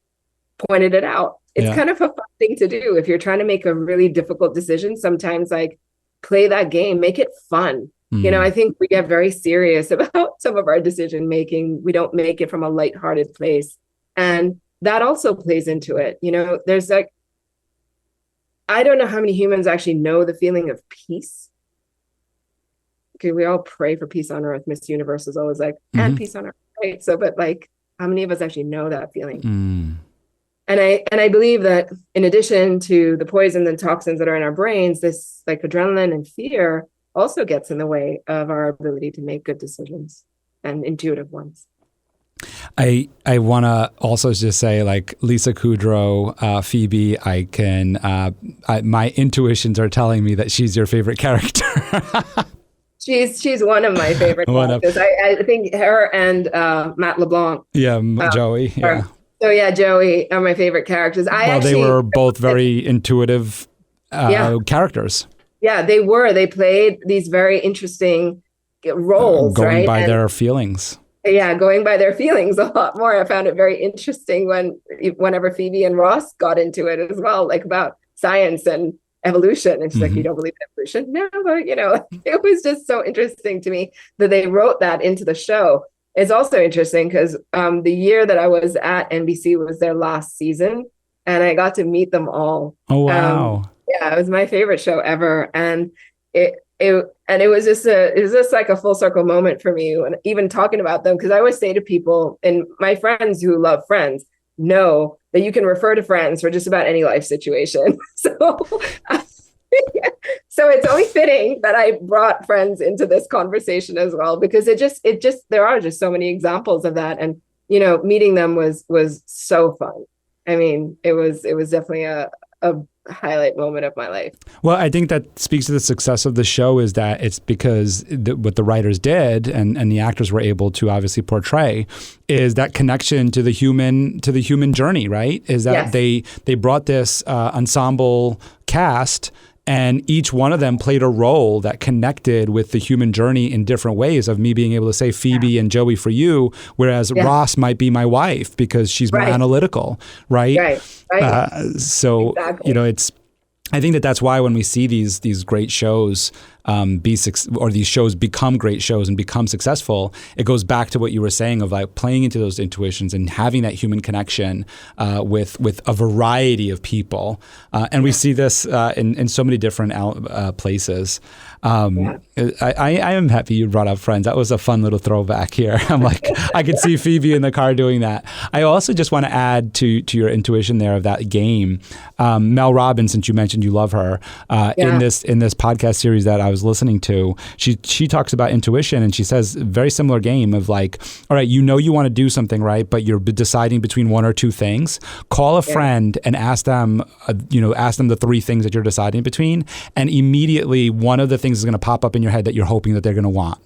pointed it out. It's kind of a fun thing to do if you're trying to make a really difficult decision. Sometimes like play that game, make it fun. I think we get very serious about some of our decision making. We don't make it from a lighthearted place. And that also plays into it. There's like, I don't know how many humans actually know the feeling of peace. Okay, we all pray for peace on earth. Miss Universe is always like, and peace on earth, right? So, but like, how many of us actually know that feeling? And I believe that in addition to the poison and toxins that are in our brains, this like adrenaline and fear also gets in the way of our ability to make good decisions and intuitive ones. I want to also just say, like Lisa Kudrow, Phoebe, my intuitions are telling me that she's your favorite character. She's one of my favorite characters. I think her and Matt LeBlanc. Yeah, Joey. Yeah. So yeah, Joey are my favorite characters. They were both very intuitive characters. Yeah, they were. They played these very interesting roles, going by their feelings. Yeah, going by their feelings a lot more. I found it very interesting whenever Phoebe and Ross got into it as well, like about science and evolution. And she's like, "You don't believe in evolution?" No, but it was just so interesting to me that they wrote that into the show. It's also interesting because the year that I was at NBC was their last season, and I got to meet them all. Oh wow! Yeah, it was my favorite show ever, and it was just like a full circle moment for me. And even talking about them, because I always say to people, and my friends who love Friends know that you can refer to Friends for just about any life situation. So it's only fitting that I brought Friends into this conversation as well, because there are just so many examples of that. And, meeting them was so fun. I mean, it was definitely a highlight moment of my life. Well, I think that speaks to the success of the show is that it's because what the writers did and the actors were able to obviously portray is that connection to the human journey, right? Is that they brought this ensemble cast, and each one of them played a role that connected with the human journey in different ways, of me being able to say Phoebe and Joey for you, whereas Ross might be my wife because she's more analytical, right? So, exactly. I think that's why when we see these great shows, or these shows become great shows and become successful, it goes back to what you were saying of like playing into those intuitions and having that human connection with a variety of people. And we see this in so many different places. I am happy you brought up Friends. That was a fun little throwback here. I'm like, I could see Phoebe in the car doing that. I also just want to add to your intuition there of that game. Mel Robbins, since you mentioned you love her, in this podcast series that I was listening to, she talks about intuition, and she says very similar game of like, all right, you want to do something, right? But you're deciding between one or two things. Call a friend and ask them, ask them the three things that you're deciding between, and immediately one of the things is going to pop up in your head that you're hoping that they're going to want.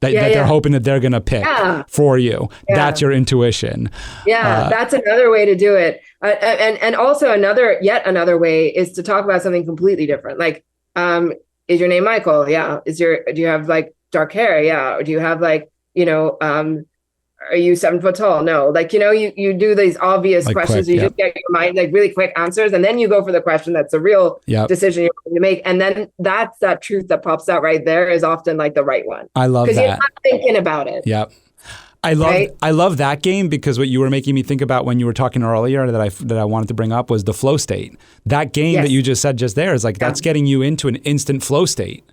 That they're hoping that they're going to pick for you. Yeah. That's your intuition. Yeah, that's another way to do it. And also yet another way is to talk about something completely different. Like, is your name Michael? Yeah. Do you have like dark hair? Yeah. Or do you have like, are you 7 foot tall? No. Like, you do these obvious like questions. Quick, you just get your mind like really quick answers. And then you go for the question that's a real decision you're going to make. And then that truth that pops out right there is often like the right one. I love that. Because you're not thinking about it. Yep. I love that game, because what you were making me think about when you were talking earlier that I wanted to bring up was the flow state. That game that you just said just there is like, that's getting you into an instant flow state.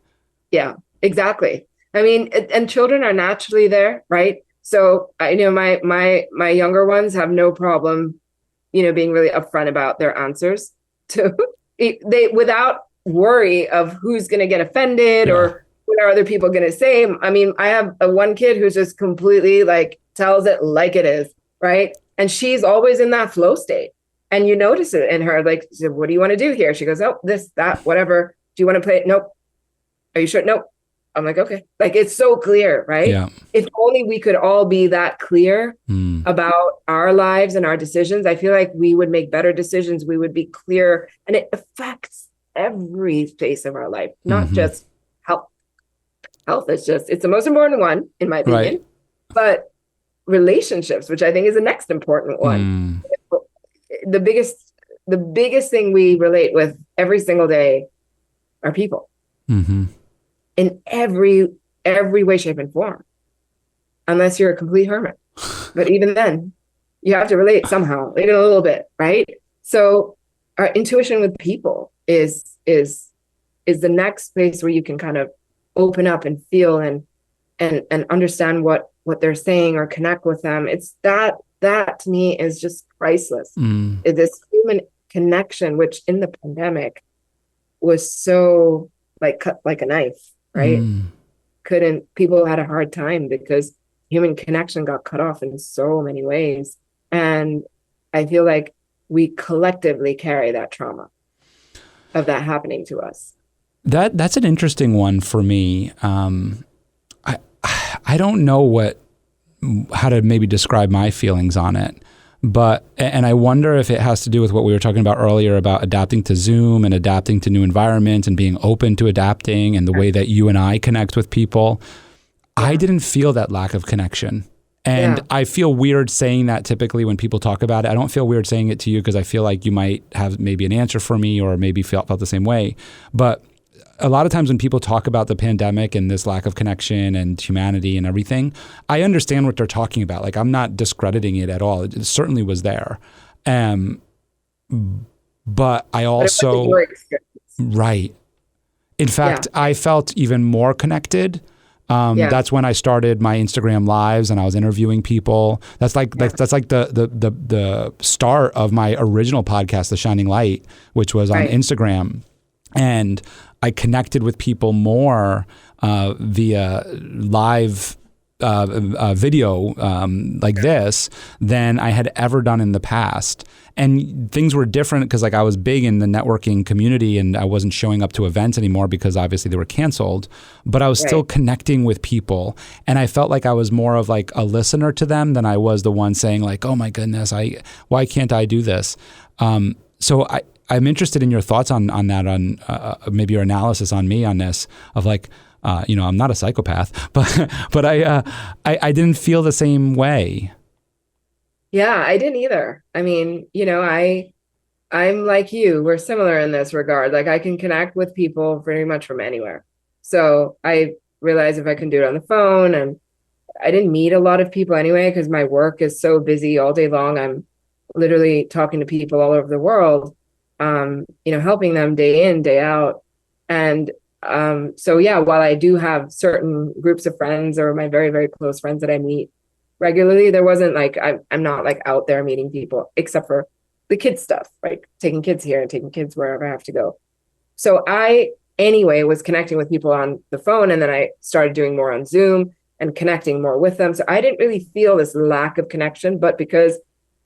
Yeah, exactly. I mean, and children are naturally there, right? So I know my younger ones have no problem, being really upfront about their answers they without worry of who's going to get offended or what are other people going to say. I mean, I have one kid who's just completely like tells it like it is, right? And she's always in that flow state, and you notice it in her. Like, she said, what do you want to do here? She goes, oh, this, that, whatever. Do you want to play it? Nope. Are you sure? Nope. I'm like, okay. Like, it's so clear, right? Yeah. If only we could all be that clear about our lives and our decisions, I feel like we would make better decisions. We would be clear, and it affects every space of our life, not just health. Health is it's the most important one, in my opinion, but relationships, which I think is the next important one. The biggest thing we relate with every single day are people. In every way, shape, and form, unless you're a complete hermit. But even then, you have to relate somehow, even a little bit, right? So our intuition with people is the next place where you can kind of open up and feel and understand what they're saying or connect with them. It's that to me is just priceless. This human connection, which in the pandemic was so like cut like a knife. Right? People had a hard time because human connection got cut off in so many ways. And I feel like we collectively carry that trauma of that happening to us. That's an interesting one for me. I don't know how to maybe describe my feelings on it. And I wonder if it has to do with what we were talking about earlier about adapting to Zoom and adapting to new environments and being open to adapting and the way that you and I connect with people. I didn't feel that lack of connection. And I feel weird saying that typically when people talk about it. I don't feel weird saying it to you because I feel like you might have maybe an answer for me or maybe felt the same way. But a lot of times when people talk about the pandemic and this lack of connection and humanity and everything, I understand what they're talking about. Like, I'm not discrediting it at all. It certainly was there. But I also, right. In fact, I felt even more connected. That's when I started my Instagram lives and I was interviewing people. That's like the start of my original podcast, The Shining Light, which was on Instagram. And I connected with people more via live video like this than I had ever done in the past. And things were different because like I was big in the networking community and I wasn't showing up to events anymore because obviously they were canceled, but I was still connecting with people. And I felt like I was more of like a listener to them than I was the one saying like, oh my goodness, why can't I do this? So I'm interested in your thoughts on that, on maybe your analysis on me on this of like, I'm not a psychopath, but I didn't feel the same way. Yeah, I didn't either. I mean, I'm like you. We're similar in this regard. Like I can connect with people pretty much from anywhere. So I realized if I can do it on the phone, and I didn't meet a lot of people anyway, because my work is so busy all day long. I'm literally talking to people all over the world, helping them day in, day out. And so yeah, while I do have certain groups of friends or my very, very close friends that I meet regularly, there wasn't like, I'm not like out there meeting people except for the kids stuff, right? Taking kids here and taking kids wherever I have to go. So I, anyway, was connecting with people on the phone, and then I started doing more on Zoom and connecting more with them. So I didn't really feel this lack of connection, but because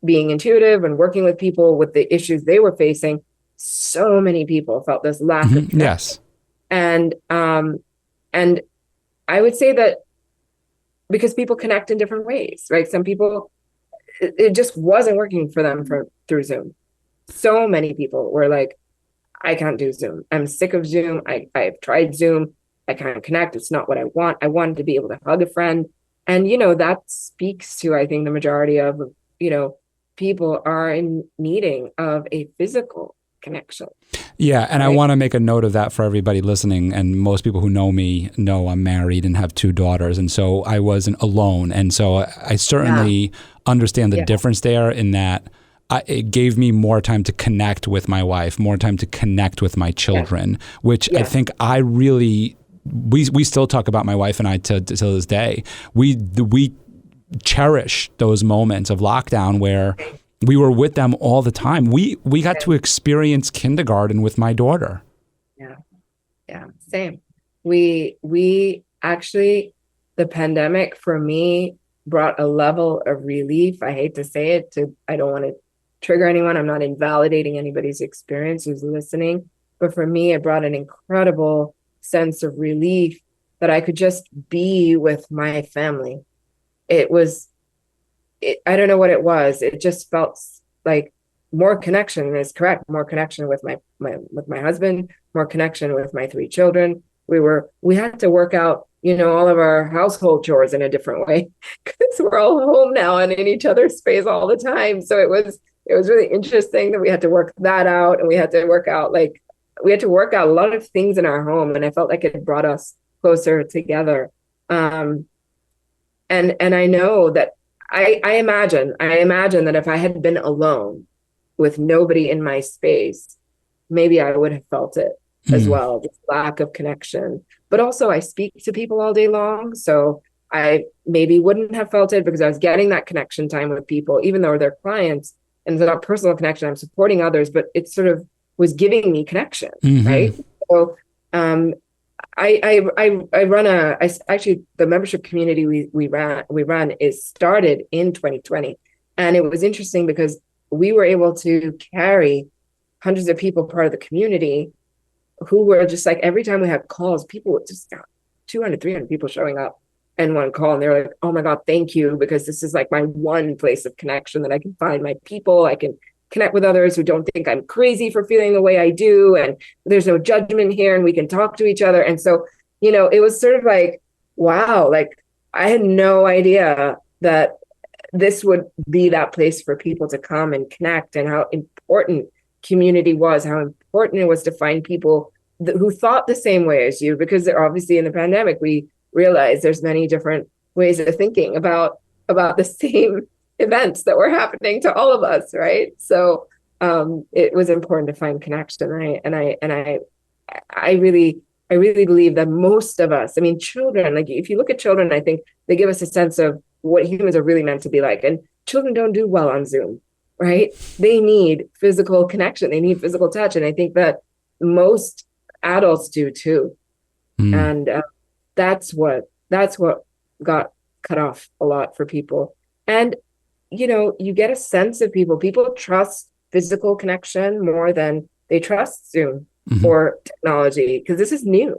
being intuitive and working with people with the issues they were facing, so many people felt this lack of connection. Yes. And I would say that because people connect in different ways, right? Some people, it just wasn't working for them through Zoom. So many people were like, I can't do Zoom. I'm sick of Zoom. I've tried Zoom. I can't connect. It's not what I want. I wanted to be able to hug a friend. And, that speaks to, I think, the majority of, people are in needing of a physical connection. Yeah. And right? I want to make a note of that for everybody listening. And most people who know me know I'm married and have 2 daughters. And so I wasn't alone. And so I certainly understand the difference there, in that it gave me more time to connect with my wife, more time to connect with my children, which I think I really, we still talk about my wife and I till this day. We cherish those moments of lockdown where we were with them all the time. We got to experience kindergarten with my daughter. Yeah, same. We actually, the pandemic for me brought a level of relief. I hate to say it, I don't want to trigger anyone. I'm not invalidating anybody's experience who's listening, but for me, it brought an incredible sense of relief that I could just be with my family. I don't know what it was. It just felt like more connection is correct. More connection with my husband, more connection with my 3 children. We had to work out, all of our household chores in a different way because we're all home now and in each other's space all the time. So it was really interesting that we had to work that out, and we had to work out a lot of things in our home. And I felt like it brought us closer together. And I know that I imagine that if I had been alone with nobody in my space, maybe I would have felt it as well, this lack of connection. But also I speak to people all day long, so I maybe wouldn't have felt it because I was getting that connection time with people, even though they're clients and it's not personal connection. I'm supporting others, but it sort of was giving me connection, right? So actually the membership community we run is started in 2020. And it was interesting because we were able to carry hundreds of people part of the community who were just like, every time we had calls, people would just 200, 300 people showing up in one call. And they're like, oh my God, thank you. Because this is like my one place of connection that I can find my people. I can connect with others who don't think I'm crazy for feeling the way I do. And there's no judgment here, and we can talk to each other. And so, it was sort of like, wow, like I had no idea that this would be that place for people to come and connect, and how important community was, how important it was to find people who thought the same way as you, because they're obviously in the pandemic, we realized there's many different ways of thinking about the same events that were happening to all of us, right? So it was important to find connection. I really believe that most of us, children, like if you look at children, I think they give us a sense of what humans are really meant to be like. And children don't do well on Zoom, right? They need physical connection. They need physical touch. And I think that most adults do too. And that's what got cut off a lot for people. And you get a sense of people trust physical connection more than they trust Zoom or technology, because this is new.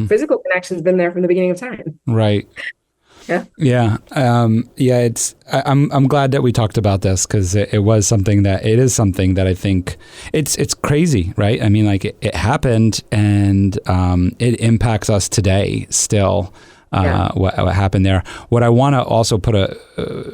Physical connection has been there from the beginning of time. Right. Yeah. I'm glad that we talked about this, because it is something that I think it's crazy, right? Like it happened, and it impacts us today still. what happened there. What I want to also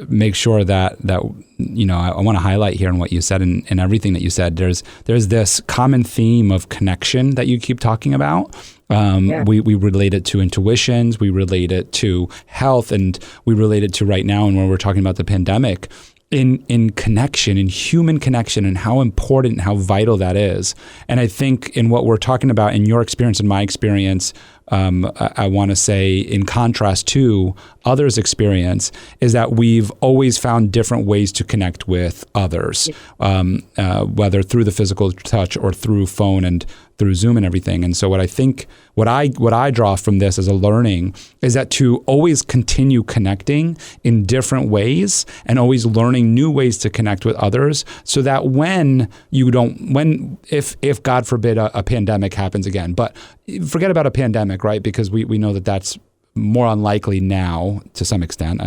make sure that I want to highlight here in what you said and everything that you said. There's this common theme of connection that you keep talking about. We relate it to intuitions, we relate it to health, and we relate it to right now, and when we're talking about the pandemic, in connection, in human connection, and how important and how vital that is. And I think in what we're talking about, in your experience and my experience, I want to say, in contrast to others' experience, is that we've always found different ways to connect with others, whether through the physical touch or through phone and through Zoom and everything. And so what I draw from this as a learning is that to always continue connecting in different ways and always learning new ways to connect with others, so that if God forbid a pandemic happens again, but forget about a pandemic, right? Because we know that that's more unlikely now to some extent.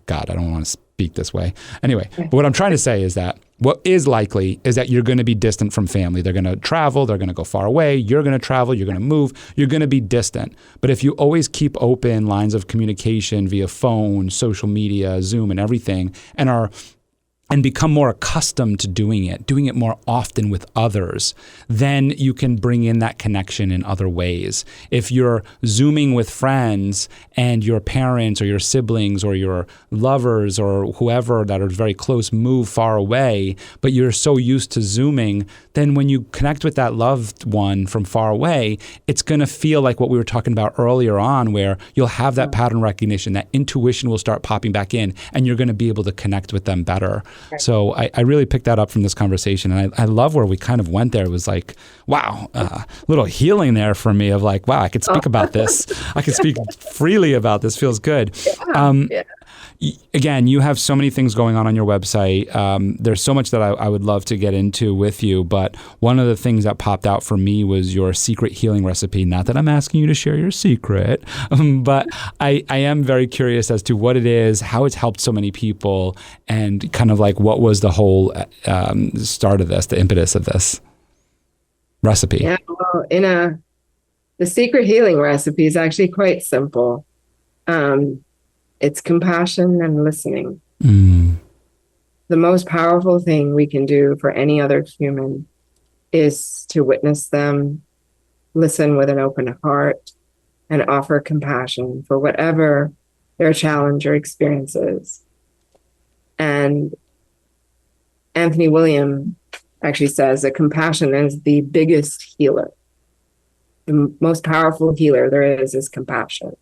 God, I don't want to speak this way. Anyway, but what I'm trying to say is that what is likely is that you're going to be distant from family. They're going to travel. They're going to go far away. You're going to travel. You're going to move. You're going to be distant. But if you always keep open lines of communication via phone, social media, Zoom, and everything, and become more accustomed to doing it more often with others, then you can bring in that connection in other ways. If you're Zooming with friends and your parents or your siblings or your lovers or whoever that are very close move far away, but you're so used to Zooming, then when you connect with that loved one from far away, it's going to feel like what we were talking about earlier on, where you'll have that pattern recognition, that intuition will start popping back in, and you're going to be able to connect with them better. So I really picked that up from this conversation. And I love where we kind of went there. It was like, wow, a little healing there for me of like, wow, I could speak about this. I can speak freely about this. Feels good. Again, you have so many things going on your website. There's so much that I would love to get into with you. But one of the things that popped out for me was your secret healing recipe. Not that I'm asking you to share your secret, but I am very curious as to what it is, how it's helped so many people, and kind of like what was the whole start of this, the impetus of this recipe. Yeah, well, the secret healing recipe is actually quite simple. It's compassion and listening. The most powerful thing we can do for any other human is to witness them, listen with an open heart, and offer compassion for whatever their challenge or experience is. And Anthony William actually says that compassion is the biggest healer. The most powerful healer there is compassion,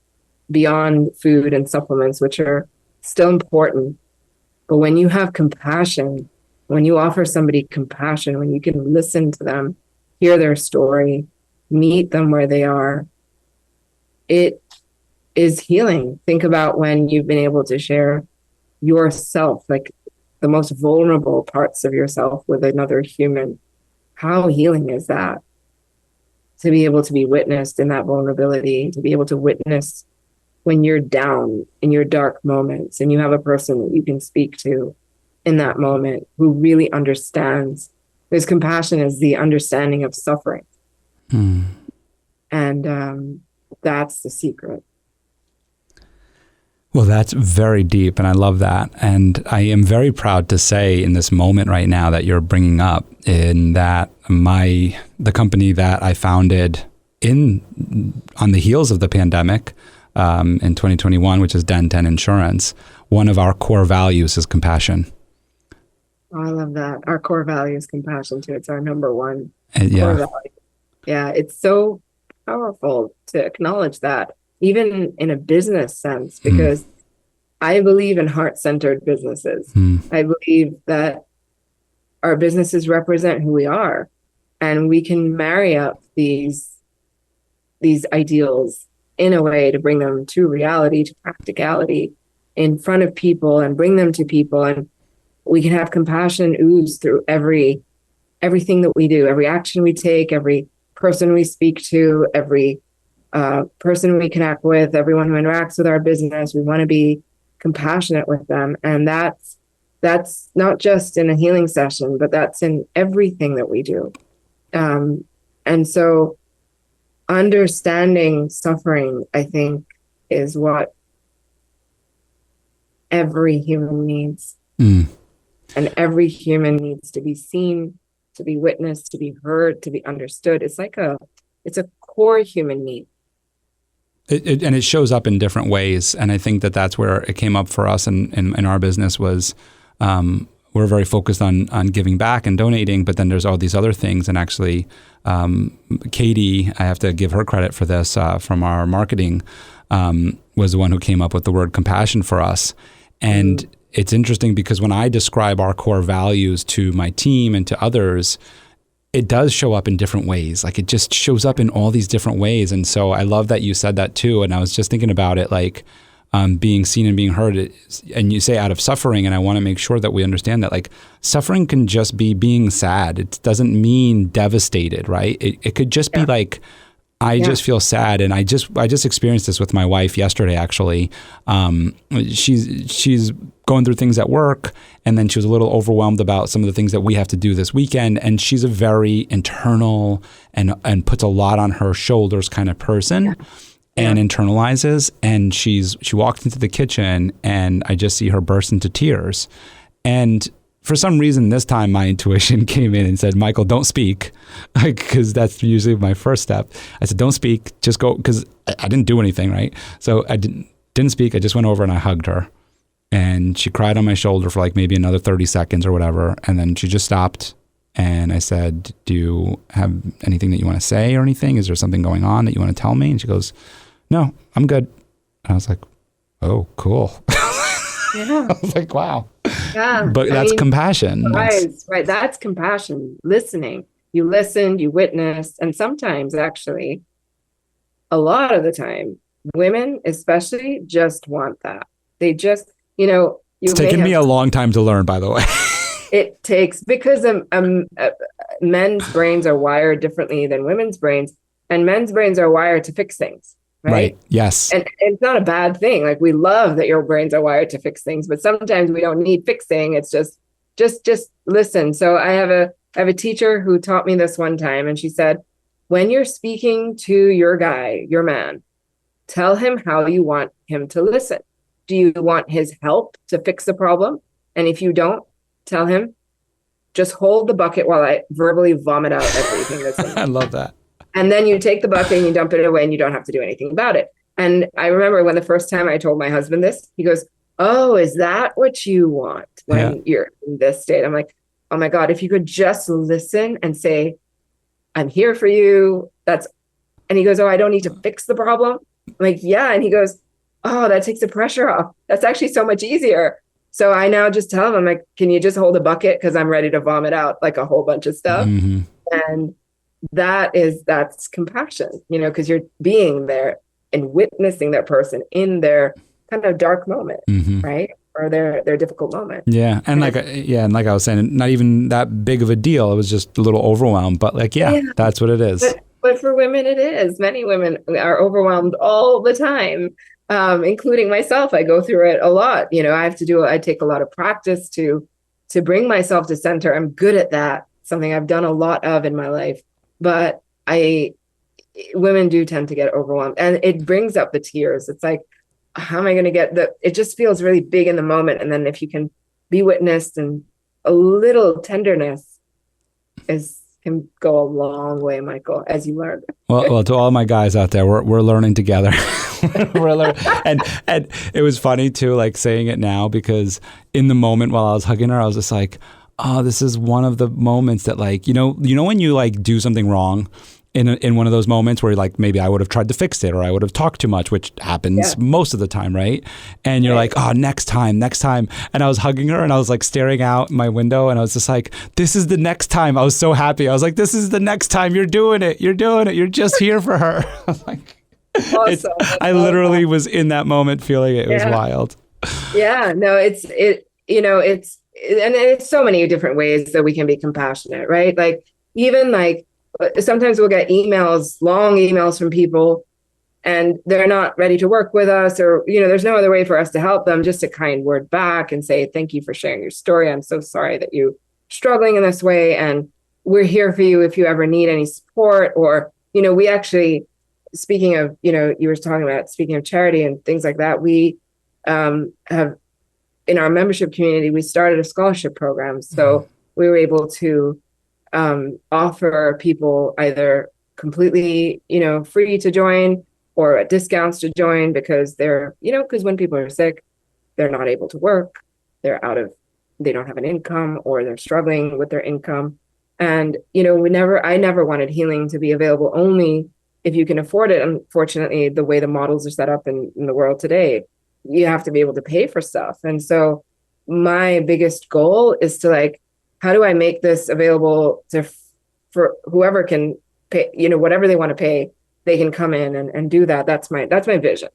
beyond food and supplements, which are still important. But when you have compassion, when you offer somebody compassion, when you can listen to them, hear their story, meet them where they are, it is healing. Think about when you've been able to share yourself, like the most vulnerable parts of yourself, with another human. How healing is that? To be able to be witnessed in that vulnerability, to be able to witness when you're down in your dark moments and you have a person that you can speak to in that moment who really understands. Because compassion is the understanding of suffering. And that's the secret. Well, that's very deep, and I love that. And I am very proud to say in this moment right now that you're bringing up, in that the company that I founded on the heels of the pandemic, in 2021, which is Den10 Insurance, one of our core values is compassion. Oh, I love that. Our core value is compassion too. It's our number one core value. Yeah, it's so powerful to acknowledge that, even in a business sense, because I believe in heart-centered businesses. I believe that our businesses represent who we are, and we can marry up these ideals in a way to bring them to reality, to practicality in front of people, and bring them to people. And we can have compassion ooze through everything that we do, every action we take, every person we speak to, every person we connect with, everyone who interacts with our business. We want to be compassionate with them. And that's not just in a healing session, but that's in everything that we do. And so understanding suffering, I think, is what every human needs. Mm. And every human needs to be seen, to be witnessed, to be heard, to be understood. It's a core human need. And it shows up in different ways. And I think that that's where it came up for us in our business was we're very focused on giving back and donating, but then there's all these other things. And actually, Katie, I have to give her credit for this from our marketing, was the one who came up with the word compassion for us. And it's interesting because when I describe our core values to my team and to others, it does show up in different ways. Like it just shows up in all these different ways. And so I love that you said that too. And I was just thinking about it, like being seen and being heard. And you say out of suffering. And I want to make sure that we understand that like suffering can just be being sad. It doesn't mean devastated, right? It could just be like, I just feel sad. And I just experienced this with my wife yesterday, actually. She's going through things at work, and then she was a little overwhelmed about some of the things that we have to do this weekend. And she's a very internal and puts a lot on her shoulders kind of person and internalizes. And she walked into the kitchen and I just see her burst into tears. And for some reason, this time my intuition came in and said, Michael, don't speak, because that's usually my first step. I said, don't speak, just go, because I didn't do anything, right? So I didn't speak. I just went over and I hugged her. And she cried on my shoulder for like maybe another 30 seconds or whatever. And then she just stopped. And I said, do you have anything that you want to say or anything? Is there something going on that you want to tell me? And she goes, no, I'm good. And I was like, oh, cool. Yeah. I was like, wow. Yeah. But that's compassion. Right. That's compassion. Listening. You listened, you witnessed. And sometimes actually, a lot of the time, women especially just want that. They just, it's taken me a long time to learn, by the way. It takes, because men's brains are wired differently than women's brains, and men's brains are wired to fix things. Right. Yes. And it's not a bad thing. Like, we love that your brains are wired to fix things, but sometimes we don't need fixing. It's just listen. So I have a teacher who taught me this one time, and she said, when you're speaking to your guy, your man, tell him how you want him to listen. Do you want his help to fix the problem? And if you don't, tell him, just hold the bucket while I verbally vomit out everything that's in it. I love that. And then you take the bucket and you dump it away and you don't have to do anything about it. And I remember when the first time I told my husband this, he goes, oh, is that what you want when you're in this state? I'm like, oh my God, if you could just listen and say, I'm here for you. And he goes, oh, I don't need to fix the problem. I'm like, yeah. And he goes, oh, that takes the pressure off. That's actually so much easier. So I now just tell him, I'm like, can you just hold a bucket? Because I'm ready to vomit out like a whole bunch of stuff. Mm-hmm. And that's compassion, because you're being there and witnessing that person in their kind of dark moment, right? Or their difficult moment. Yeah. And like I was saying, not even that big of a deal. It was just a little overwhelmed, but that's what it is. But for women, it is. Many women are overwhelmed all the time, including myself. I go through it a lot. I take a lot of practice to bring myself to center. I'm good at that. Something I've done a lot of in my life. But women do tend to get overwhelmed, and it brings up the tears. It's like, how am I going to it just feels really big in the moment. And then if you can be witnessed, and a little tenderness can go a long way, Michael, as you learn. Well, to all my guys out there, we're learning together. And it was funny too, like saying it now, because in the moment while I was hugging her, I was just like, oh, this is one of the moments that, like, when you like do something wrong in one of those moments where like maybe I would have tried to fix it, or I would have talked too much, which happens most of the time, right? And you're like, oh, next time. And I was hugging her and I was like staring out my window and I was just like, this is the next time. I was so happy. I was like, this is the next time. You're doing it. You're just here for her. I was like, awesome. I literally was in that moment feeling it. It was wild. Yeah, no, it's and it's so many different ways that we can be compassionate, right? Like, even like sometimes we'll get long emails from people, and they're not ready to work with us, or, there's no other way for us to help them, just a kind word back and say, thank you for sharing your story. I'm so sorry that you're struggling in this way. And we're here for you if you ever need any support. Or, we actually, speaking of, you were talking about speaking of charity and things like that, we have in our membership community, we started a scholarship program. So we were able to offer people either completely, free to join or at discounts to join because because when people are sick, they're not able to work, they don't have an income or they're struggling with their income. And, I never wanted healing to be available only if you can afford it. Unfortunately, the way the models are set up in the world today, you have to be able to pay for stuff. And so my biggest goal is to how do I make this available for whoever can pay, whatever they want to pay, they can come in and do that. That's my vision.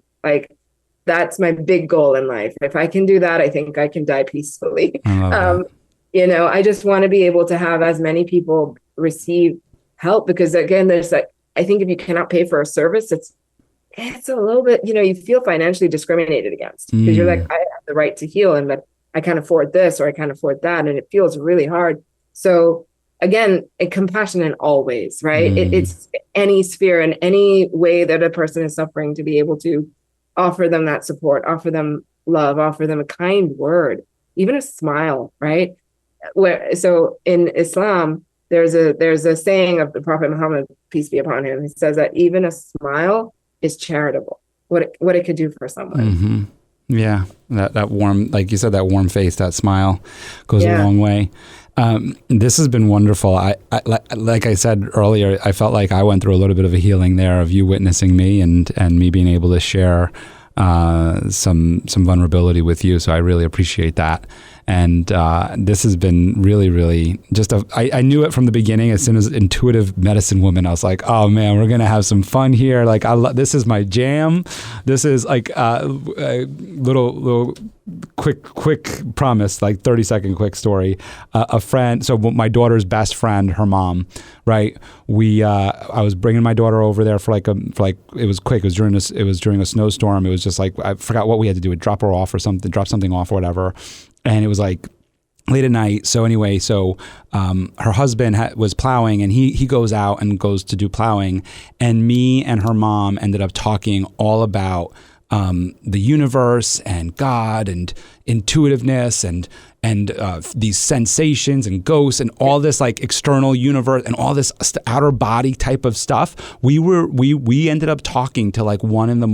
That's my big goal in life. If I can do that, I think I can die peacefully. I just want to be able to have as many people receive help because again, there's I think if you cannot pay for a service, it's a little bit, you feel financially discriminated against because you're I have the right to heal but I can't afford this or I can't afford that. And it feels really hard. So again, compassion in all ways, right? It's any sphere and any way that a person is suffering to be able to offer them that support, offer them love, offer them a kind word, even a smile, right? So in Islam, there's a saying of the Prophet Muhammad, peace be upon him. He says that even a smile is charitable. What it could do for someone. Yeah, that warm, like you said, that warm face, that smile goes a long way. This has been wonderful. I like I said earlier, I felt like I went through a little bit of a healing there of you witnessing me and me being able to share some vulnerability with you. So I really appreciate that. And this has been really, really just I knew it from the beginning. As soon as intuitive medicine woman, I was like, oh man, we're going to have some fun here. This is my jam. This is little quick promise, 30-second quick story. A friend, so my daughter's best friend, her mom, right? I was bringing my daughter over there for it was quick. It was during a snowstorm. It was just I forgot what we had to do. We'd drop her off or something, drop something off or whatever. And it was late at night. So anyway, her husband was plowing and he goes out and goes to do plowing. And me and her mom ended up talking all about the universe and God and intuitiveness and these sensations and ghosts and all this external universe and all this outer body type of stuff. We ended up talking till 1 a.m.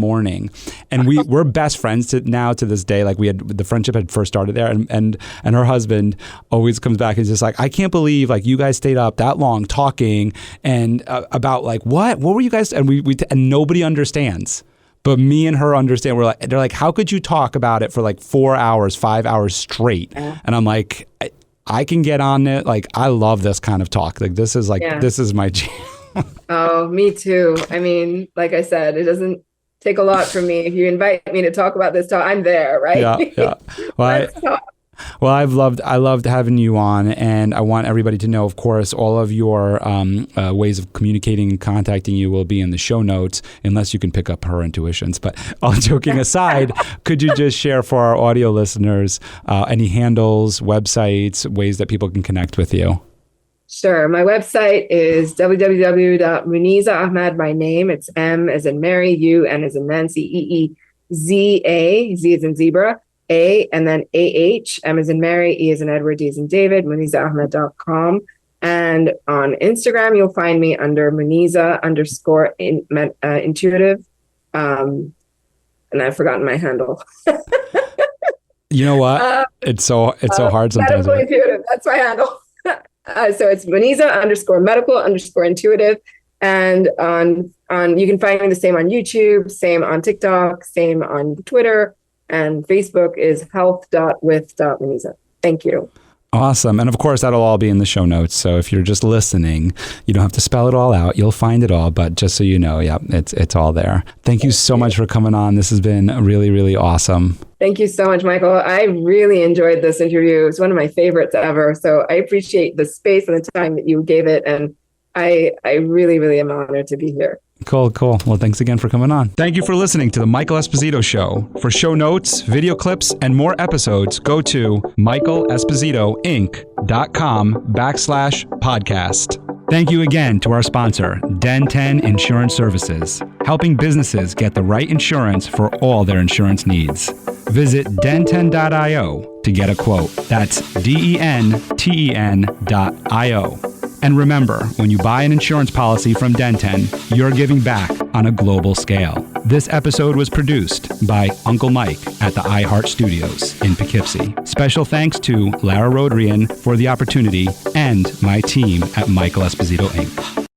and we're best friends to this day. The friendship had first started there and her husband always comes back and is just I can't believe you guys stayed up that long talking and about what were you guys, and we and nobody understands. But me and her understand. They're like, how could you talk about it for 4 hours, 5 hours straight? And I'm like, I can get on it. I love this kind of talk. This is this is my jam. Oh, me too. I mean, like I said, it doesn't take a lot from me. If you invite me to talk about this talk, I'm there, right? Yeah. Well, I loved having you on, and I want everybody to know, of course, all of your ways of communicating and contacting you will be in the show notes, unless you can pick up her intuitions. But all joking aside, could you just share for our audio listeners any handles, websites, ways that people can connect with you? Sure. My website is www.Muneeza Ahmed, my name. It's M as in Mary, U, N as in Nancy, EEZA, Z as in zebra, A, and then AH, M as in Mary, E as in Edward, D as in David, MuneezaAhmed.com. And on Instagram, you'll find me under Muneeza_intuitive. And I've forgotten my handle. You know what? It's so hard sometimes. Medical intuitive. That's my handle. So it's Muneeza_medical_intuitive. And on you can find me the same on YouTube, same on TikTok, same on Twitter. And Facebook is health.with.Muneeza. Thank you. Awesome. And of course, that'll all be in the show notes. So if you're just listening, you don't have to spell it all out. You'll find it all. But just so you know, it's all there. Thank you so much for coming on. This has been really, really awesome. Thank you so much, Michael. I really enjoyed this interview. It's one of my favorites ever. So I appreciate the space and the time that you gave it. And I really, really am honored to be here. Cool. Well, thanks again for coming on. Thank you for listening to The Michael Esposito Show. For show notes, video clips, and more episodes, go to michaelespositoinc.com/podcast. Thank you again to our sponsor, Den10 Insurance Services, helping businesses get the right insurance for all their insurance needs. Visit den10.io to get a quote. That's DENTEN.io. And remember, when you buy an insurance policy from Den10, you're giving back on a global scale. This episode was produced by Uncle Mike at the iHeart Studios in Poughkeepsie. Special thanks to Lara Rodrian for the opportunity and my team at Michael Esposito Inc.